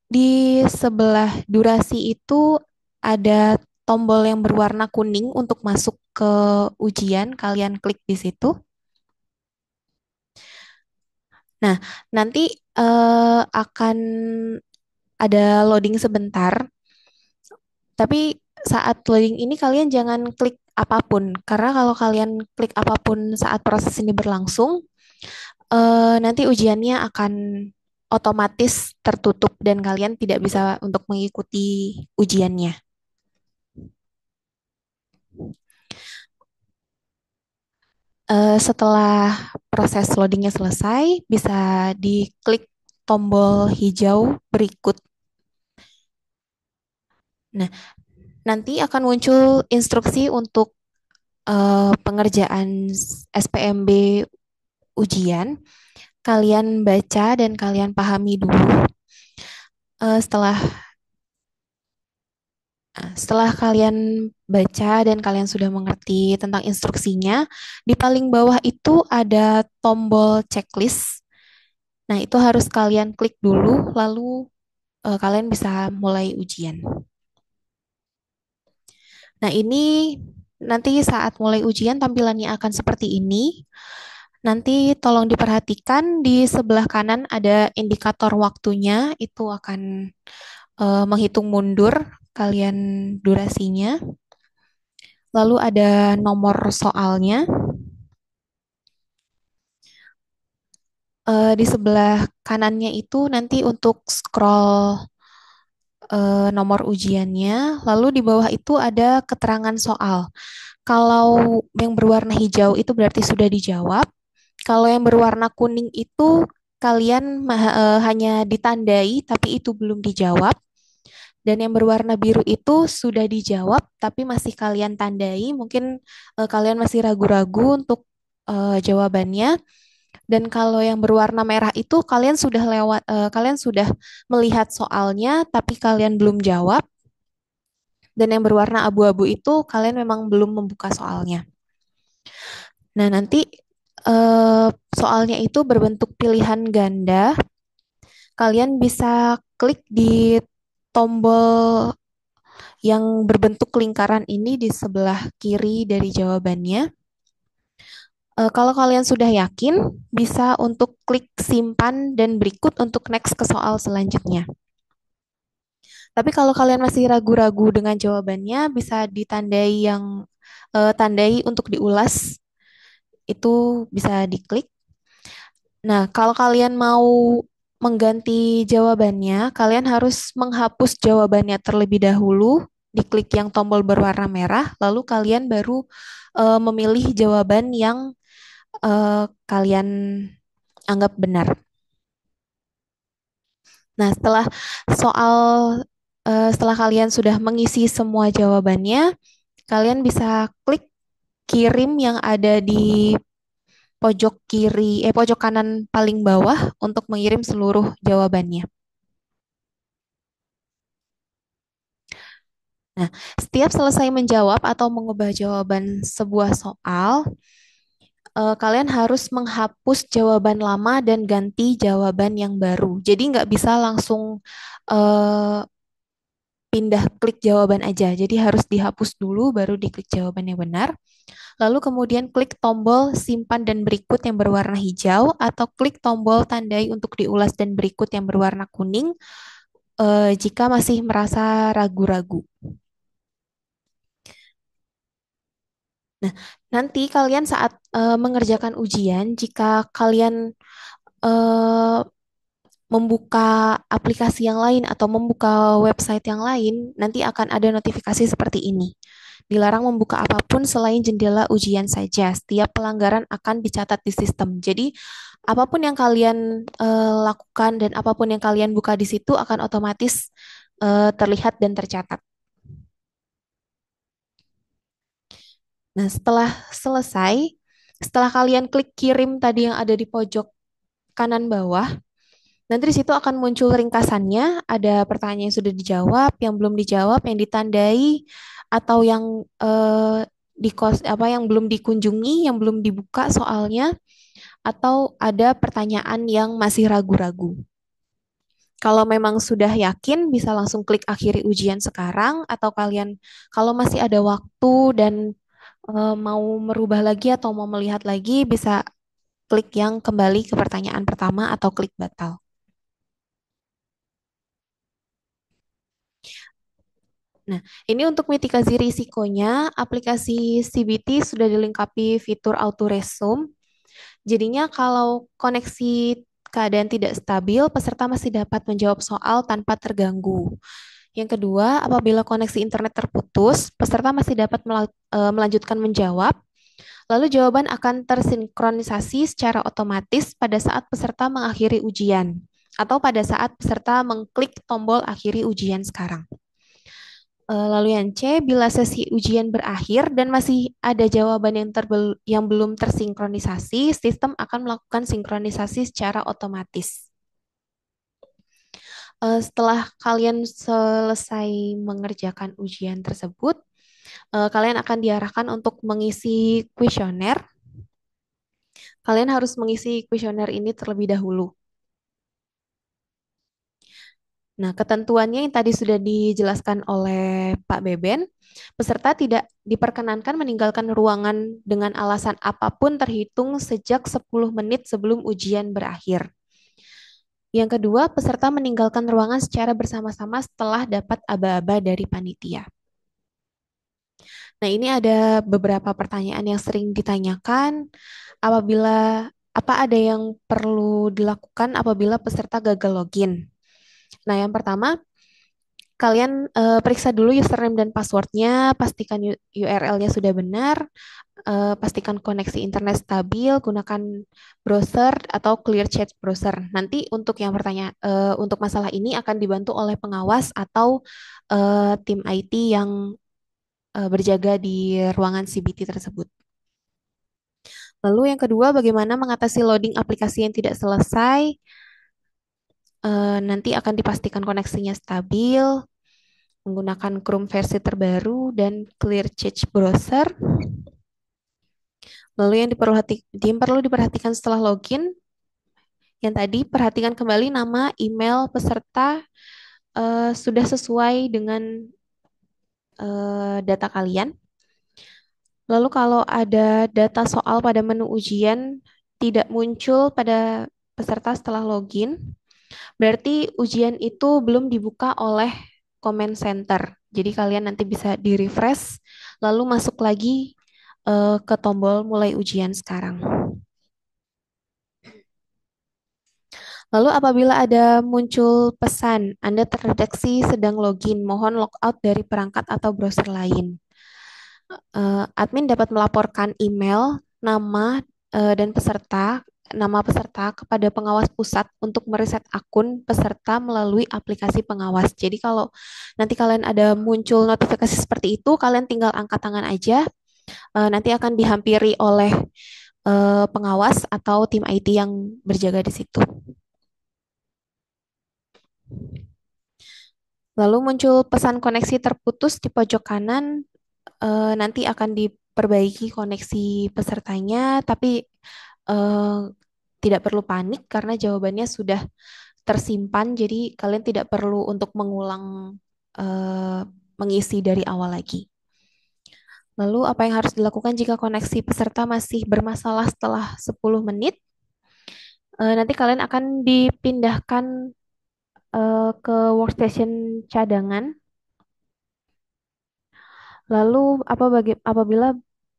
di sebelah durasi itu ada tombol yang berwarna kuning untuk masuk ke ujian. Kalian klik di situ. Nah, nanti akan ada loading sebentar. Tapi saat loading ini kalian jangan klik apapun, karena kalau kalian klik apapun saat proses ini berlangsung, nanti ujiannya akan otomatis tertutup dan kalian tidak bisa untuk mengikuti ujiannya. Setelah proses loadingnya selesai, bisa diklik tombol hijau berikut. Nah, nanti akan muncul instruksi untuk pengerjaan SPMB ujian. Kalian baca dan kalian pahami dulu. Setelah kalian baca dan kalian sudah mengerti tentang instruksinya, di paling bawah itu ada tombol checklist. Nah, itu harus kalian klik dulu, lalu kalian bisa mulai ujian. Nah, ini nanti saat mulai ujian tampilannya akan seperti ini. Nanti tolong diperhatikan di sebelah kanan ada indikator waktunya, itu akan menghitung mundur kalian durasinya. Lalu ada nomor soalnya. Di sebelah kanannya itu nanti untuk scroll nomor ujiannya. Lalu di bawah itu ada keterangan soal. Kalau yang berwarna hijau itu berarti sudah dijawab. Kalau yang berwarna kuning itu kalian hanya ditandai tapi itu belum dijawab. Dan yang berwarna biru itu sudah dijawab tapi masih kalian tandai. Mungkin kalian masih ragu-ragu untuk jawabannya. Dan kalau yang berwarna merah itu kalian sudah melihat soalnya tapi kalian belum jawab. Dan yang berwarna abu-abu itu kalian memang belum membuka soalnya. Nah, nanti soalnya itu berbentuk pilihan ganda. Kalian bisa klik di tombol yang berbentuk lingkaran ini di sebelah kiri dari jawabannya. Kalau kalian sudah yakin, bisa untuk klik simpan dan berikut untuk next ke soal selanjutnya. Tapi kalau kalian masih ragu-ragu dengan jawabannya, bisa ditandai yang tandai untuk diulas, itu bisa diklik. Nah, kalau kalian mau mengganti jawabannya, kalian harus menghapus jawabannya terlebih dahulu, diklik yang tombol berwarna merah, lalu kalian baru memilih jawaban yang kalian anggap benar. Nah, setelah kalian sudah mengisi semua jawabannya, kalian bisa klik kirim yang ada di pojok kanan paling bawah untuk mengirim seluruh jawabannya. Nah, setiap selesai menjawab atau mengubah jawaban sebuah soal, kalian harus menghapus jawaban lama dan ganti jawaban yang baru. Jadi nggak bisa langsung eh, pindah klik jawaban aja. Jadi harus dihapus dulu, baru diklik jawaban yang benar. Lalu kemudian klik tombol simpan dan berikut yang berwarna hijau atau klik tombol tandai untuk diulas dan berikut yang berwarna kuning jika masih merasa ragu-ragu. Nah, nanti kalian saat mengerjakan ujian, jika kalian membuka aplikasi yang lain atau membuka website yang lain, nanti akan ada notifikasi seperti ini. Dilarang membuka apapun selain jendela ujian saja. Setiap pelanggaran akan dicatat di sistem. Jadi, apapun yang kalian lakukan dan apapun yang kalian buka di situ akan otomatis terlihat dan tercatat. Nah, setelah selesai, setelah kalian klik kirim tadi yang ada di pojok kanan bawah, nanti di situ akan muncul ringkasannya, ada pertanyaan yang sudah dijawab, yang belum dijawab, yang ditandai, atau yang yang belum dikunjungi, yang belum dibuka soalnya, atau ada pertanyaan yang masih ragu-ragu. Kalau memang sudah yakin, bisa langsung klik akhiri ujian sekarang, atau kalian kalau masih ada waktu dan mau merubah lagi atau mau melihat lagi, bisa klik yang kembali ke pertanyaan pertama atau klik batal. Nah, ini untuk mitigasi risikonya, aplikasi CBT sudah dilengkapi fitur auto resume. Jadinya kalau koneksi keadaan tidak stabil, peserta masih dapat menjawab soal tanpa terganggu. Yang kedua, apabila koneksi internet terputus, peserta masih dapat melanjutkan menjawab. Lalu jawaban akan tersinkronisasi secara otomatis pada saat peserta mengakhiri ujian atau pada saat peserta mengklik tombol akhiri ujian sekarang. Lalu yang C, bila sesi ujian berakhir dan masih ada jawaban yang belum tersinkronisasi, sistem akan melakukan sinkronisasi secara otomatis. Setelah kalian selesai mengerjakan ujian tersebut, kalian akan diarahkan untuk mengisi kuesioner. Kalian harus mengisi kuesioner ini terlebih dahulu. Nah, ketentuannya yang tadi sudah dijelaskan oleh Pak Beben, peserta tidak diperkenankan meninggalkan ruangan dengan alasan apapun terhitung sejak 10 menit sebelum ujian berakhir. Yang kedua, peserta meninggalkan ruangan secara bersama-sama setelah dapat aba-aba dari panitia. Nah, ini ada beberapa pertanyaan yang sering ditanyakan. Apa ada yang perlu dilakukan apabila peserta gagal login? Nah, yang pertama, kalian periksa dulu username dan passwordnya, pastikan URL-nya sudah benar, pastikan koneksi internet stabil, gunakan browser atau clear chat browser. Nanti untuk yang untuk masalah ini akan dibantu oleh pengawas atau tim IT yang berjaga di ruangan CBT tersebut. Lalu yang kedua, bagaimana mengatasi loading aplikasi yang tidak selesai? Nanti akan dipastikan koneksinya stabil, menggunakan Chrome versi terbaru dan Clear Chat Browser. Lalu yang perlu diperhatikan setelah login, yang tadi perhatikan kembali nama, email peserta sudah sesuai dengan data kalian. Lalu kalau ada data soal pada menu ujian tidak muncul pada peserta setelah login, berarti ujian itu belum dibuka oleh comment center. Jadi kalian nanti bisa di-refresh, lalu masuk lagi ke tombol mulai ujian sekarang. Lalu apabila ada muncul pesan, Anda terdeteksi sedang login, mohon logout dari perangkat atau browser lain. Admin dapat melaporkan email, nama peserta kepada pengawas pusat untuk mereset akun peserta melalui aplikasi pengawas. Jadi kalau nanti kalian ada muncul notifikasi seperti itu, kalian tinggal angkat tangan aja. Nanti akan dihampiri oleh pengawas atau tim IT yang berjaga di situ. Lalu muncul pesan koneksi terputus di pojok kanan. Nanti akan diperbaiki koneksi pesertanya, tapi eh, tidak perlu panik karena jawabannya sudah tersimpan, jadi kalian tidak perlu untuk mengulang eh, mengisi dari awal lagi. Lalu apa yang harus dilakukan jika koneksi peserta masih bermasalah setelah 10 menit? Nanti kalian akan dipindahkan ke workstation cadangan. Lalu apabila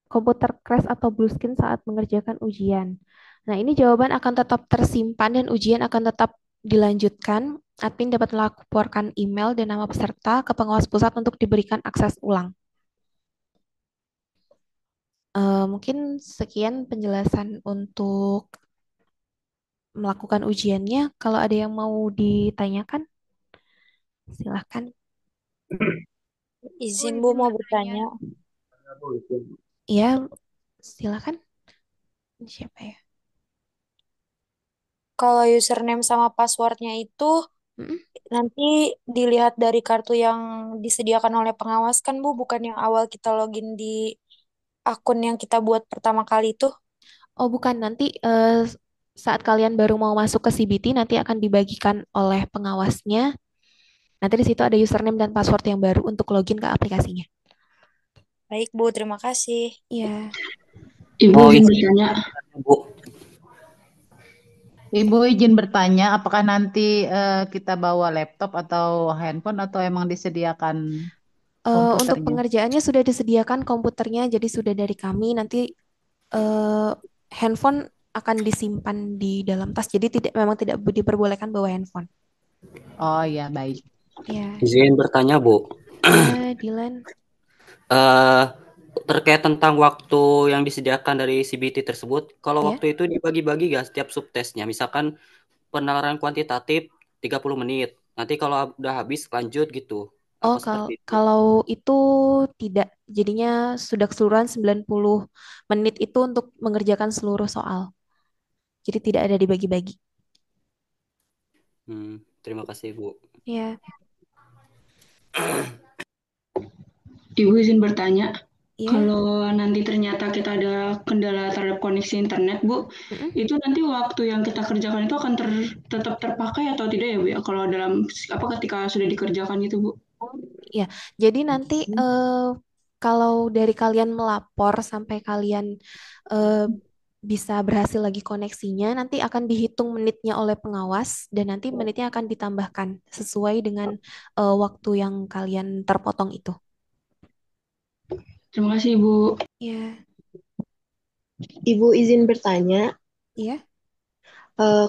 komputer crash atau blue screen saat mengerjakan ujian. Nah, ini jawaban akan tetap tersimpan dan ujian akan tetap dilanjutkan. Admin dapat melaporkan email dan nama peserta ke pengawas pusat untuk diberikan akses ulang. Mungkin sekian penjelasan untuk melakukan ujiannya. Kalau ada yang mau ditanyakan, silahkan. Izin Bu mau bertanya. Ya, silakan. Siapa ya? Kalau username sama passwordnya itu nanti dilihat dari kartu yang disediakan oleh pengawas kan Bu, bukan yang awal kita login di akun yang kita buat pertama kali itu. Oh, bukan. Nanti saat kalian baru mau masuk ke CBT, nanti akan dibagikan oleh pengawasnya. Nanti di situ ada username dan password yang baru untuk login ke aplikasinya. Baik Bu, terima kasih. Iya. Ibu Oh, izin izin bertanya. Bu. Ibu izin bertanya, apakah nanti kita bawa laptop atau handphone atau emang disediakan Untuk komputernya? pengerjaannya sudah disediakan komputernya, jadi sudah dari kami. Nanti handphone akan disimpan di dalam tas, jadi memang tidak diperbolehkan bawa handphone. Oh ya, baik. Ya. Izin bertanya, Bu. Ya, Dilan. Terkait tentang waktu yang disediakan dari CBT tersebut, kalau Ya. waktu itu dibagi-bagi gak setiap subtesnya? Misalkan penalaran kuantitatif 30 menit. Nanti kalau udah habis lanjut gitu. Oh, Apa seperti itu? kalau itu tidak. Jadinya sudah keseluruhan 90 menit itu untuk mengerjakan seluruh soal. Jadi tidak ada dibagi-bagi. Terima kasih, Bu. Ya. Ibu izin bertanya, Iya. kalau nanti ternyata kita ada kendala terhadap koneksi internet, Bu, itu nanti waktu yang kita kerjakan itu akan tetap terpakai atau tidak ya, Bu? Ya? Kalau ketika sudah dikerjakan gitu, Bu? Ya, jadi nanti kalau dari kalian melapor sampai kalian bisa berhasil lagi koneksinya, nanti akan dihitung menitnya oleh pengawas dan nanti menitnya akan ditambahkan sesuai dengan waktu yang kalian terpotong itu. Terima kasih, Ibu. Ya. Ibu izin bertanya. Iya.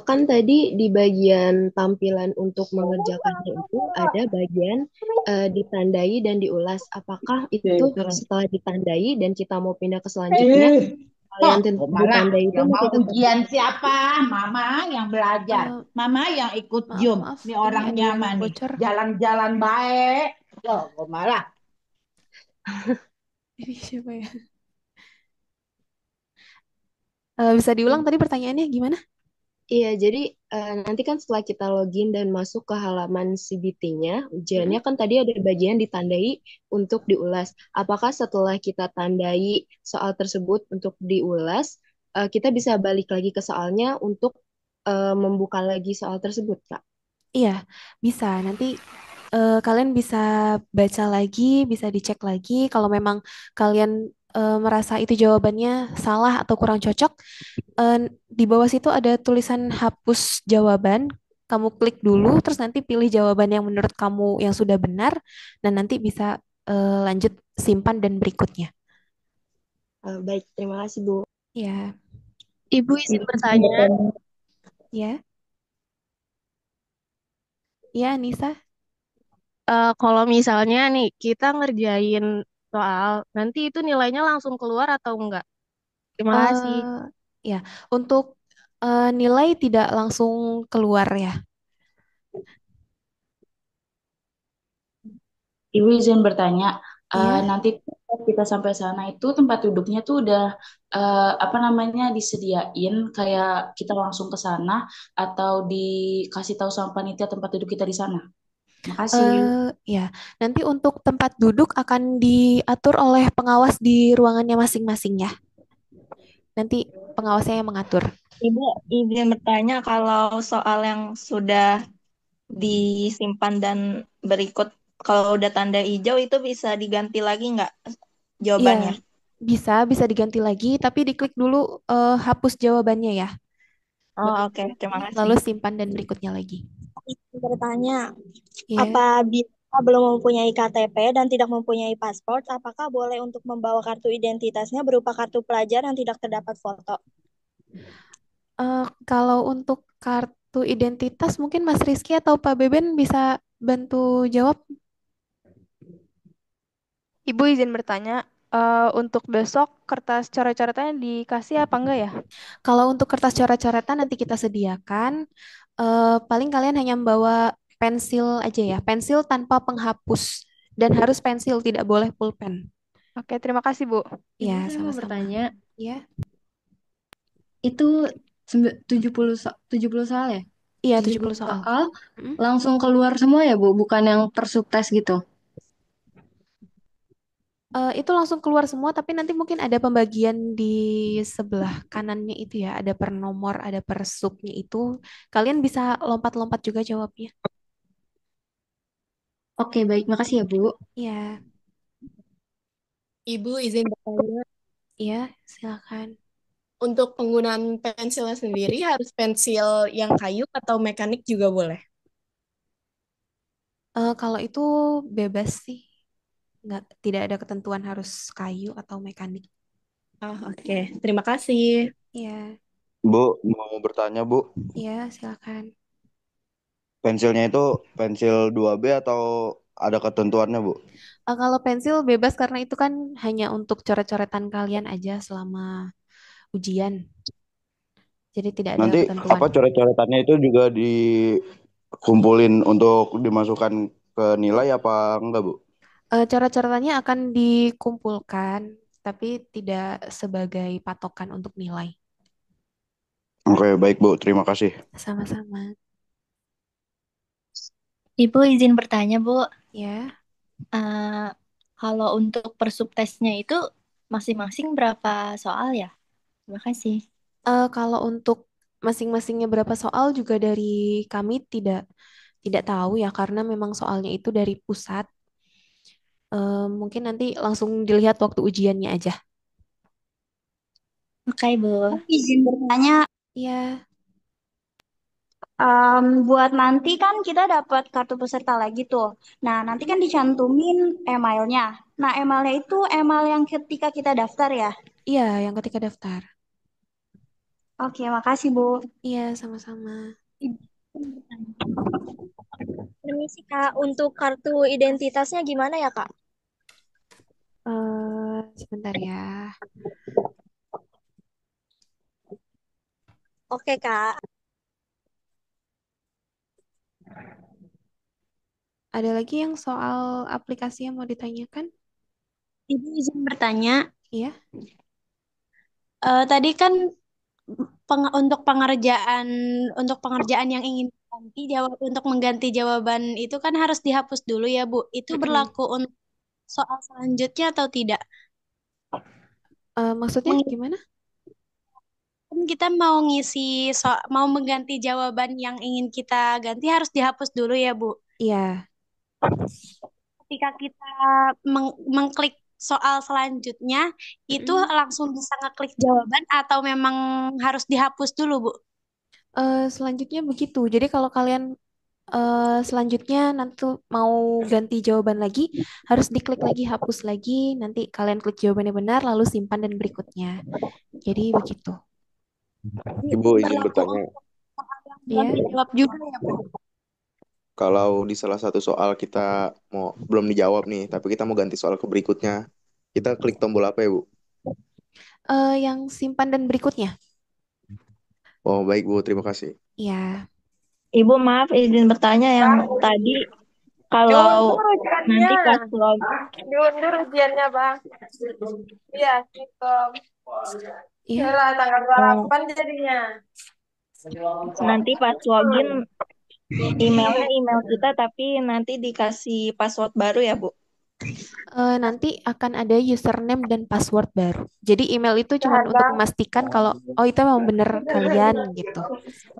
Kan tadi di bagian tampilan untuk mengerjakannya itu ada bagian ditandai dan diulas. Apakah itu setelah ditandai dan kita mau pindah ke selanjutnya, kalian ditandai itu yang mau masih tetap ujian siapa? Mama yang belajar. Mama yang ikut Zoom. Ini orangnya mana nih? Jalan-jalan baik. Loh, kok malah. Ini siapa ya? Bisa diulang tadi pertanyaannya gimana? Iya, jadi nanti kan setelah kita login dan masuk ke halaman CBT-nya, ujiannya kan tadi ada bagian ditandai untuk diulas. Apakah setelah kita tandai soal tersebut untuk diulas, kita bisa balik lagi ke soalnya untuk membuka lagi soal tersebut, Kak? Iya, bisa. Nanti kalian bisa baca lagi, bisa dicek lagi. Kalau memang kalian merasa itu jawabannya salah atau kurang cocok, di bawah situ ada tulisan hapus jawaban. Kamu klik dulu, terus nanti pilih jawaban yang menurut kamu yang sudah benar, dan nanti bisa lanjut simpan dan berikutnya. Baik, terima kasih, Bu. Ya. Ibu izin bertanya. Ya. Ya, Nisa. Kalau misalnya nih kita ngerjain soal, nanti itu nilainya langsung keluar atau enggak? Terima kasih. Ya, untuk nilai tidak langsung keluar ya. Ibu izin bertanya, nanti kita sampai sana itu tempat duduknya tuh udah disediain kayak kita langsung ke sana atau dikasih tahu sama panitia tempat duduk kita di sana? Makasih. Ya, nanti untuk tempat duduk akan diatur oleh pengawas di ruangannya masing-masing ya. Nanti pengawasnya yang mengatur. Ibu izin bertanya kalau soal yang sudah disimpan dan berikut, kalau udah tanda hijau itu bisa diganti lagi nggak jawabannya? Iya, bisa diganti lagi, tapi diklik dulu hapus jawabannya ya. Oh, oke. Terima kasih. Lalu simpan dan berikutnya lagi. Bertanya, Iya. apabila belum mempunyai KTP dan tidak mempunyai paspor, apakah boleh untuk membawa kartu identitasnya berupa kartu pelajar yang tidak terdapat foto? Kalau untuk kartu identitas, mungkin Mas Rizky atau Pak Beben bisa bantu jawab. Ibu izin bertanya, untuk besok kertas coret-coretannya dikasih apa enggak ya? Kalau untuk kertas coret-coretan nanti kita sediakan. Paling kalian hanya membawa pensil aja ya, pensil tanpa penghapus dan harus pensil, tidak boleh pulpen. Oke, terima kasih Bu. Ya, Saya mau sama-sama. bertanya, Ya, itu 70 soal ya? iya 70 soal. Langsung keluar semua ya Bu, bukan yang per subtes gitu? Itu langsung keluar semua, tapi nanti mungkin ada pembagian di sebelah kanannya itu ya, ada per nomor, ada per subnya itu. Kalian bisa lompat-lompat juga jawabnya. Oke, baik. Makasih ya Bu. Iya, Ibu izin bertanya, iya, silakan. untuk penggunaan pensilnya sendiri harus pensil yang kayu atau mekanik juga boleh? Kalau itu bebas sih, tidak ada ketentuan harus kayu atau mekanik. Oh, oke. Terima kasih. Iya, Bu, mau bertanya, Bu. iya, silakan. Pensilnya itu pensil 2B atau ada ketentuannya, Bu? Kalau pensil bebas karena itu kan hanya untuk coret-coretan kalian aja selama ujian. Jadi tidak ada Nanti ketentuan. apa coret-coretannya itu juga dikumpulin untuk dimasukkan ke nilai apa enggak, Bu? Coret-coretannya akan dikumpulkan, tapi tidak sebagai patokan untuk nilai. Oke, baik, Bu. Terima kasih. Sama-sama. Ibu izin bertanya, Bu. Ya. Kalau untuk persubtesnya itu masing-masing berapa soal ya? Terima kasih. Kalau untuk masing-masingnya berapa soal juga dari kami tidak tahu ya, karena memang soalnya itu dari pusat. Mungkin nanti langsung dilihat waktu ujiannya aja. Oke, Bu. Izin bertanya, Iya. buat nanti kan kita dapat kartu peserta lagi tuh. Nah, nanti kan dicantumin emailnya. Nah, emailnya itu email yang ketika kita daftar ya? Iya, yang ketika daftar. Oke, makasih Bu. Iya, sama-sama. Permisi Kak, untuk kartu identitasnya gimana ya Kak? Sebentar ya. Oke Kak. Ada lagi yang soal aplikasi yang mau ditanyakan? Ibu izin bertanya. Iya. Tadi kan untuk pengerjaan yang ingin untuk mengganti jawaban itu kan harus dihapus dulu ya Bu. Itu berlaku untuk soal selanjutnya atau tidak? Maksudnya gimana? Kan kita mau mau mengganti jawaban yang ingin kita ganti harus dihapus dulu ya Bu. Iya. Ketika kita mengklik soal selanjutnya, itu langsung bisa ngeklik jawaban atau memang harus dihapus dulu, Bu? Selanjutnya begitu. Jadi kalau kalian selanjutnya nanti mau ganti jawaban lagi, harus diklik lagi, hapus lagi. Nanti kalian klik jawabannya benar, lalu simpan dan berikutnya. Jadi begitu. Ibu izin bertanya. Iya. Jawab juga ya, Bu? Kalau di salah satu soal kita belum dijawab nih, tapi kita mau ganti soal ke berikutnya, kita klik tombol apa ya, Bu? Yang simpan dan berikutnya. Oh, baik, Bu. Terima kasih. Iya. Ibu maaf izin bertanya yang tadi kalau nanti pas diundur ujiannya Bang. Iya, Sistem. Iya. Tanggal 28 jadinya. nanti pas login Emailnya email kita, tapi nanti dikasih password baru ya, Bu? Nanti akan ada username dan password baru. Jadi email itu cuma untuk memastikan kalau oh itu memang benar kalian gitu.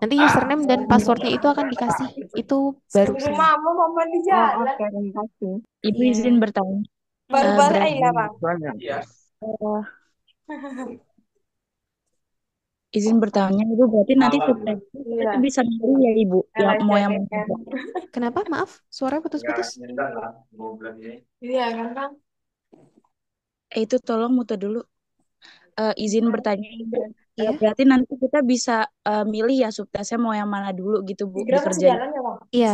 Nanti username dan passwordnya itu akan dikasih. Itu baru semua. Mama mau di Oh, jalan. oke, terima kasih. Ibu Iya. izin bertanya. Baru-baru Berarti ya, Bang. izin bertanya, Ibu berarti nanti subteksnya Iya. itu bisa milih ya, Ibu, yang mau yang mana? Kenapa? Maaf, suara putus-putus. Iya kan, Bang? Itu tolong muter dulu. Izin bertanya, Ibu. Iya. Berarti nanti kita bisa milih ya subteksnya mau yang mana dulu gitu, Bu, Igra masih dikerjain. jalan ya, Bang? Iya,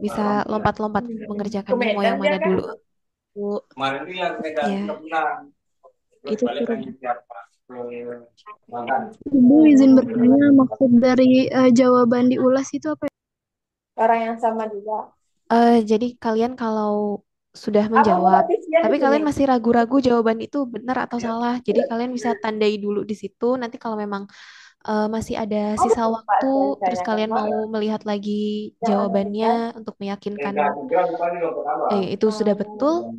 bisa lompat-lompat mengerjakannya mau yang mana kan? dulu. Bu, Kemarin itu yang Medan Iya. juga menang. Terus itu balik suruh. lagi siapa? Makan. Ibu izin bertanya, maksud dari jawaban diulas itu apa ya? Orang yang sama juga. Jadi kalian kalau sudah Apa menjawab, tadi siang tapi itu kalian nih? masih ragu-ragu jawaban itu benar atau salah. Jadi kalian bisa tandai dulu di situ. Nanti kalau memang masih ada sisa waktu, terus kalian mau melihat lagi jawabannya untuk meyakinkan itu sudah betul.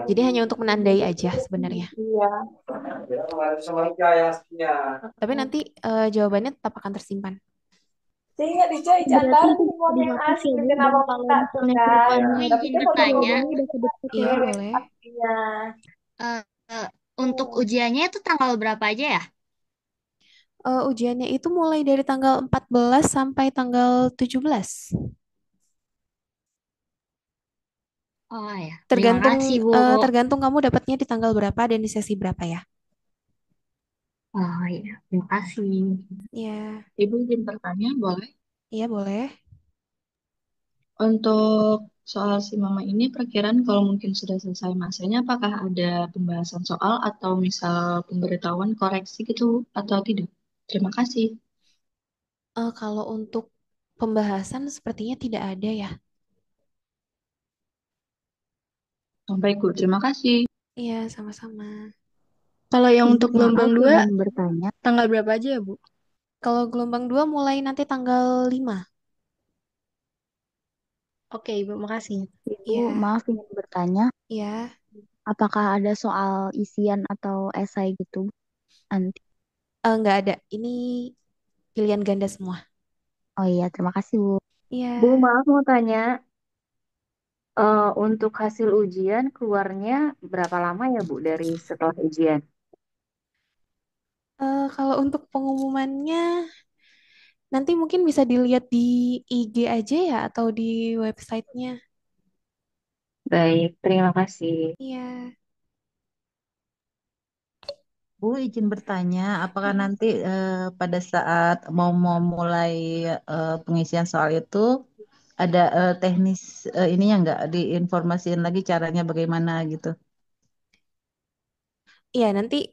Jadi hanya untuk menandai aja sebenarnya. Iya. Tapi nanti jawabannya tetap akan tersimpan. Sehingga dicoy Berarti catat itu semua yang dihapus asli ya, Bu. kenapa Dan kalau minta tuh misalnya ke kan. depannya Tapi izin kan waktu bertanya, jawabannya udah kedeket Iya, ya. boleh. Iya. eh, untuk ujiannya itu tanggal berapa aja ya? Ujiannya itu mulai dari tanggal 14 sampai tanggal 17. Oh ya, terima Tergantung kasih, Bu. tergantung kamu dapatnya di tanggal berapa dan di sesi berapa ya. Oh iya, terima kasih. Iya, Ibu izin bertanya, boleh? iya boleh. Untuk soal si mama ini, perkiraan kalau mungkin sudah selesai masanya, apakah ada pembahasan soal atau misal pemberitahuan koreksi gitu atau tidak? Terima kasih. Kalau untuk pembahasan sepertinya tidak ada ya. Baik, Bu. Terima kasih. Iya, sama-sama. Kalau yang Ibu, untuk maaf gelombang 2, izin bertanya. tanggal berapa aja ya, Bu? Kalau gelombang 2 mulai nanti tanggal 5. Oke, Ibu. Makasih. Ibu, Iya, maaf izin bertanya. iya. Apakah ada soal isian atau esai gitu nanti? Nggak ada. Ini pilihan ganda semua. Oh iya, terima kasih, Bu. Iya. Bu, maaf mau tanya, untuk hasil ujian keluarnya berapa lama ya, Bu, dari setelah ujian? Kalau untuk pengumumannya nanti mungkin bisa dilihat di IG aja ya atau di websitenya. Baik, terima kasih. Iya. Bu, izin bertanya, apakah nanti pada saat mau mulai pengisian soal itu ada teknis ininya nggak diinformasiin lagi caranya bagaimana gitu? Iya, nanti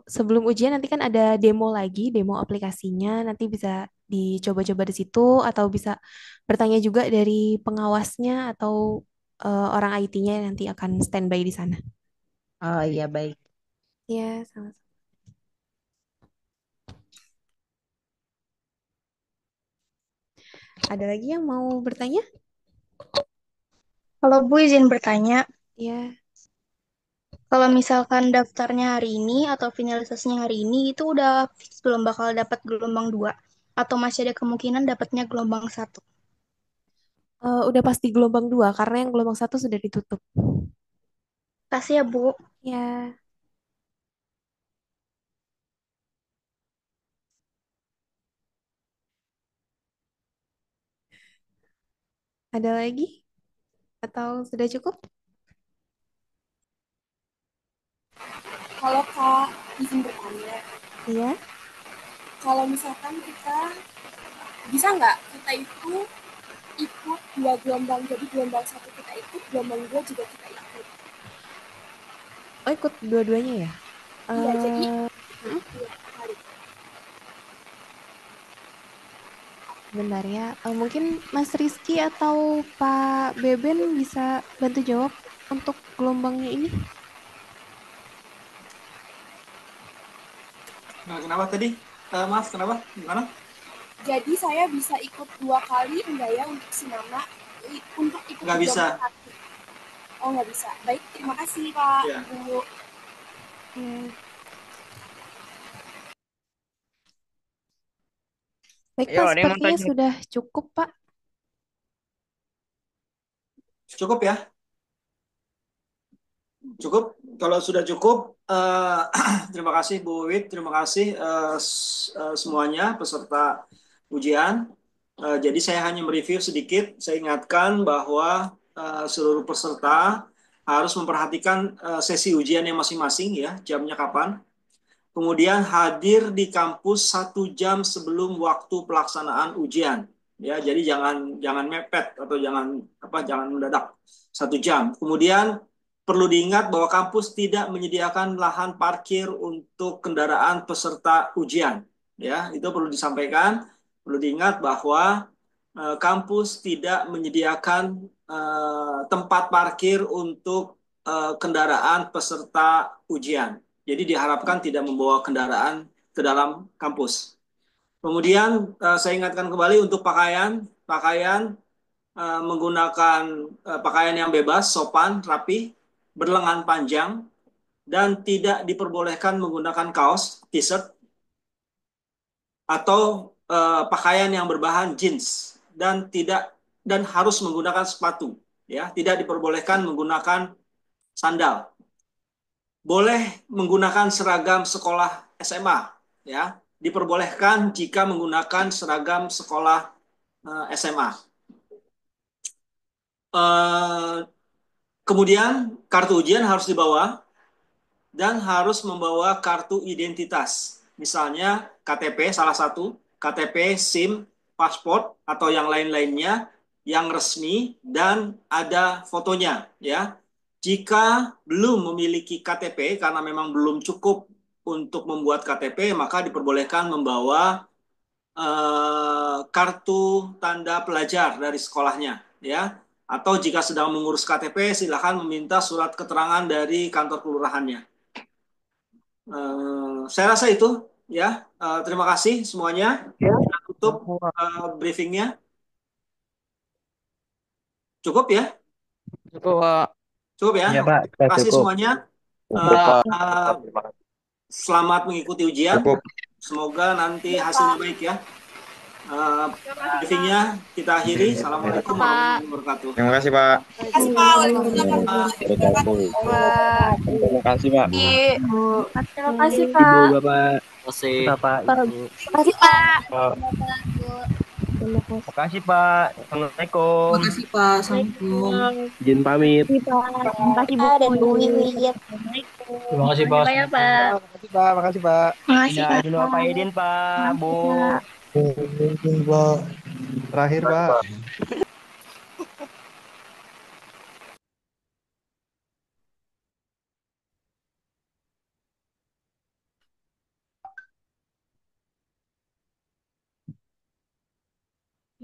sebelum ujian nanti kan ada demo lagi, demo aplikasinya. Nanti bisa dicoba-coba di situ atau bisa bertanya juga dari pengawasnya atau orang IT-nya nanti akan standby di sana. Oh iya baik. Iya, sama-sama. Ada lagi yang mau bertanya? Kalau Bu izin bertanya, Iya. kalau misalkan daftarnya hari ini atau finalisasinya hari ini, itu udah fix belum bakal dapat gelombang 2? Atau masih ada kemungkinan dapatnya gelombang 1? Udah pasti gelombang 2 karena yang gelombang 1 sudah ditutup. Kasih ya, Bu. Ya. Ada lagi? Atau sudah cukup? Halo Kak, izin bertanya. Iya. Kalau misalkan kita bisa nggak kita itu ikut 2 gelombang, jadi gelombang 1 kita ikut, gelombang 2 juga kita ikut. Oh, ikut dua-duanya ya? Iya, jadi Mm-mm. 2 kali. Bentar ya. Mungkin Mas Rizky atau Pak Beben bisa bantu jawab untuk gelombangnya ini? Nah, kenapa tadi? Maaf, kenapa? Gimana? Jadi saya bisa ikut 2 kali enggak ya untuk si Mama? Untuk ikut Nggak di bisa. gelombang 1. Oh, nggak bisa. Baik, terima kasih Pak, Ya. Bu. Baik, Ayo, Pak, ada yang mau sepertinya tanya? sudah cukup, Pak. Cukup ya? Cukup? Kalau sudah cukup, terima kasih Bu Wit, terima kasih semuanya peserta ujian. Jadi saya hanya mereview sedikit. Saya ingatkan bahwa seluruh peserta harus memperhatikan sesi ujiannya masing-masing ya, jamnya kapan. Kemudian hadir di kampus 1 jam sebelum waktu pelaksanaan ujian. Ya, jadi jangan mepet atau jangan mendadak 1 jam. Kemudian perlu diingat bahwa kampus tidak menyediakan lahan parkir untuk kendaraan peserta ujian. Ya, itu perlu disampaikan. Perlu diingat bahwa kampus tidak menyediakan tempat parkir untuk kendaraan peserta ujian. Jadi diharapkan tidak membawa kendaraan ke dalam kampus. Kemudian saya ingatkan kembali untuk pakaian menggunakan pakaian yang bebas, sopan, rapi, berlengan panjang, dan tidak diperbolehkan menggunakan kaos, t-shirt, atau pakaian yang berbahan jeans dan harus menggunakan sepatu. Ya, tidak diperbolehkan menggunakan sandal. Boleh menggunakan seragam sekolah SMA, ya, diperbolehkan jika menggunakan seragam sekolah SMA. Kemudian kartu ujian harus dibawa dan harus membawa kartu identitas, misalnya KTP salah satu, KTP, SIM, paspor atau yang lain-lainnya yang resmi dan ada fotonya, ya. Jika belum memiliki KTP karena memang belum cukup untuk membuat KTP, maka diperbolehkan membawa kartu tanda pelajar dari sekolahnya, ya. Atau jika sedang mengurus KTP, silakan meminta surat keterangan dari kantor kelurahannya. Saya rasa itu, ya. Terima kasih semuanya. Kita tutup briefingnya. Cukup ya? Cukup ya? Iya, Pak. Terima kasih Cukup. semuanya. Selamat mengikuti ujian. Semoga nanti hasilnya baik ya. Briefingnya kita akhiri. Assalamualaikum warahmatullahi wabarakatuh. Terima kasih, Pak. Terima kasih Pak. Waalaikumsalam. Terima kasih, Pak. Terima kasih Ibu, Pak. Bapak. Terima kasih. Bapak, Ibu. Terima kasih Pak. Terima kasih, Pak. Assalamualaikum. Terima kasih Pak. Assalamualaikum. Izin pamit. Terima kasih Bu dan Bu Wiwit. Terima kasih, Pak. Terima kasih Pak. Makasih, Pak. Makasih, Pak. Terima kasih Ya, Pak. izin Bapak Idin, Pak. Bu. Terakhir Pak.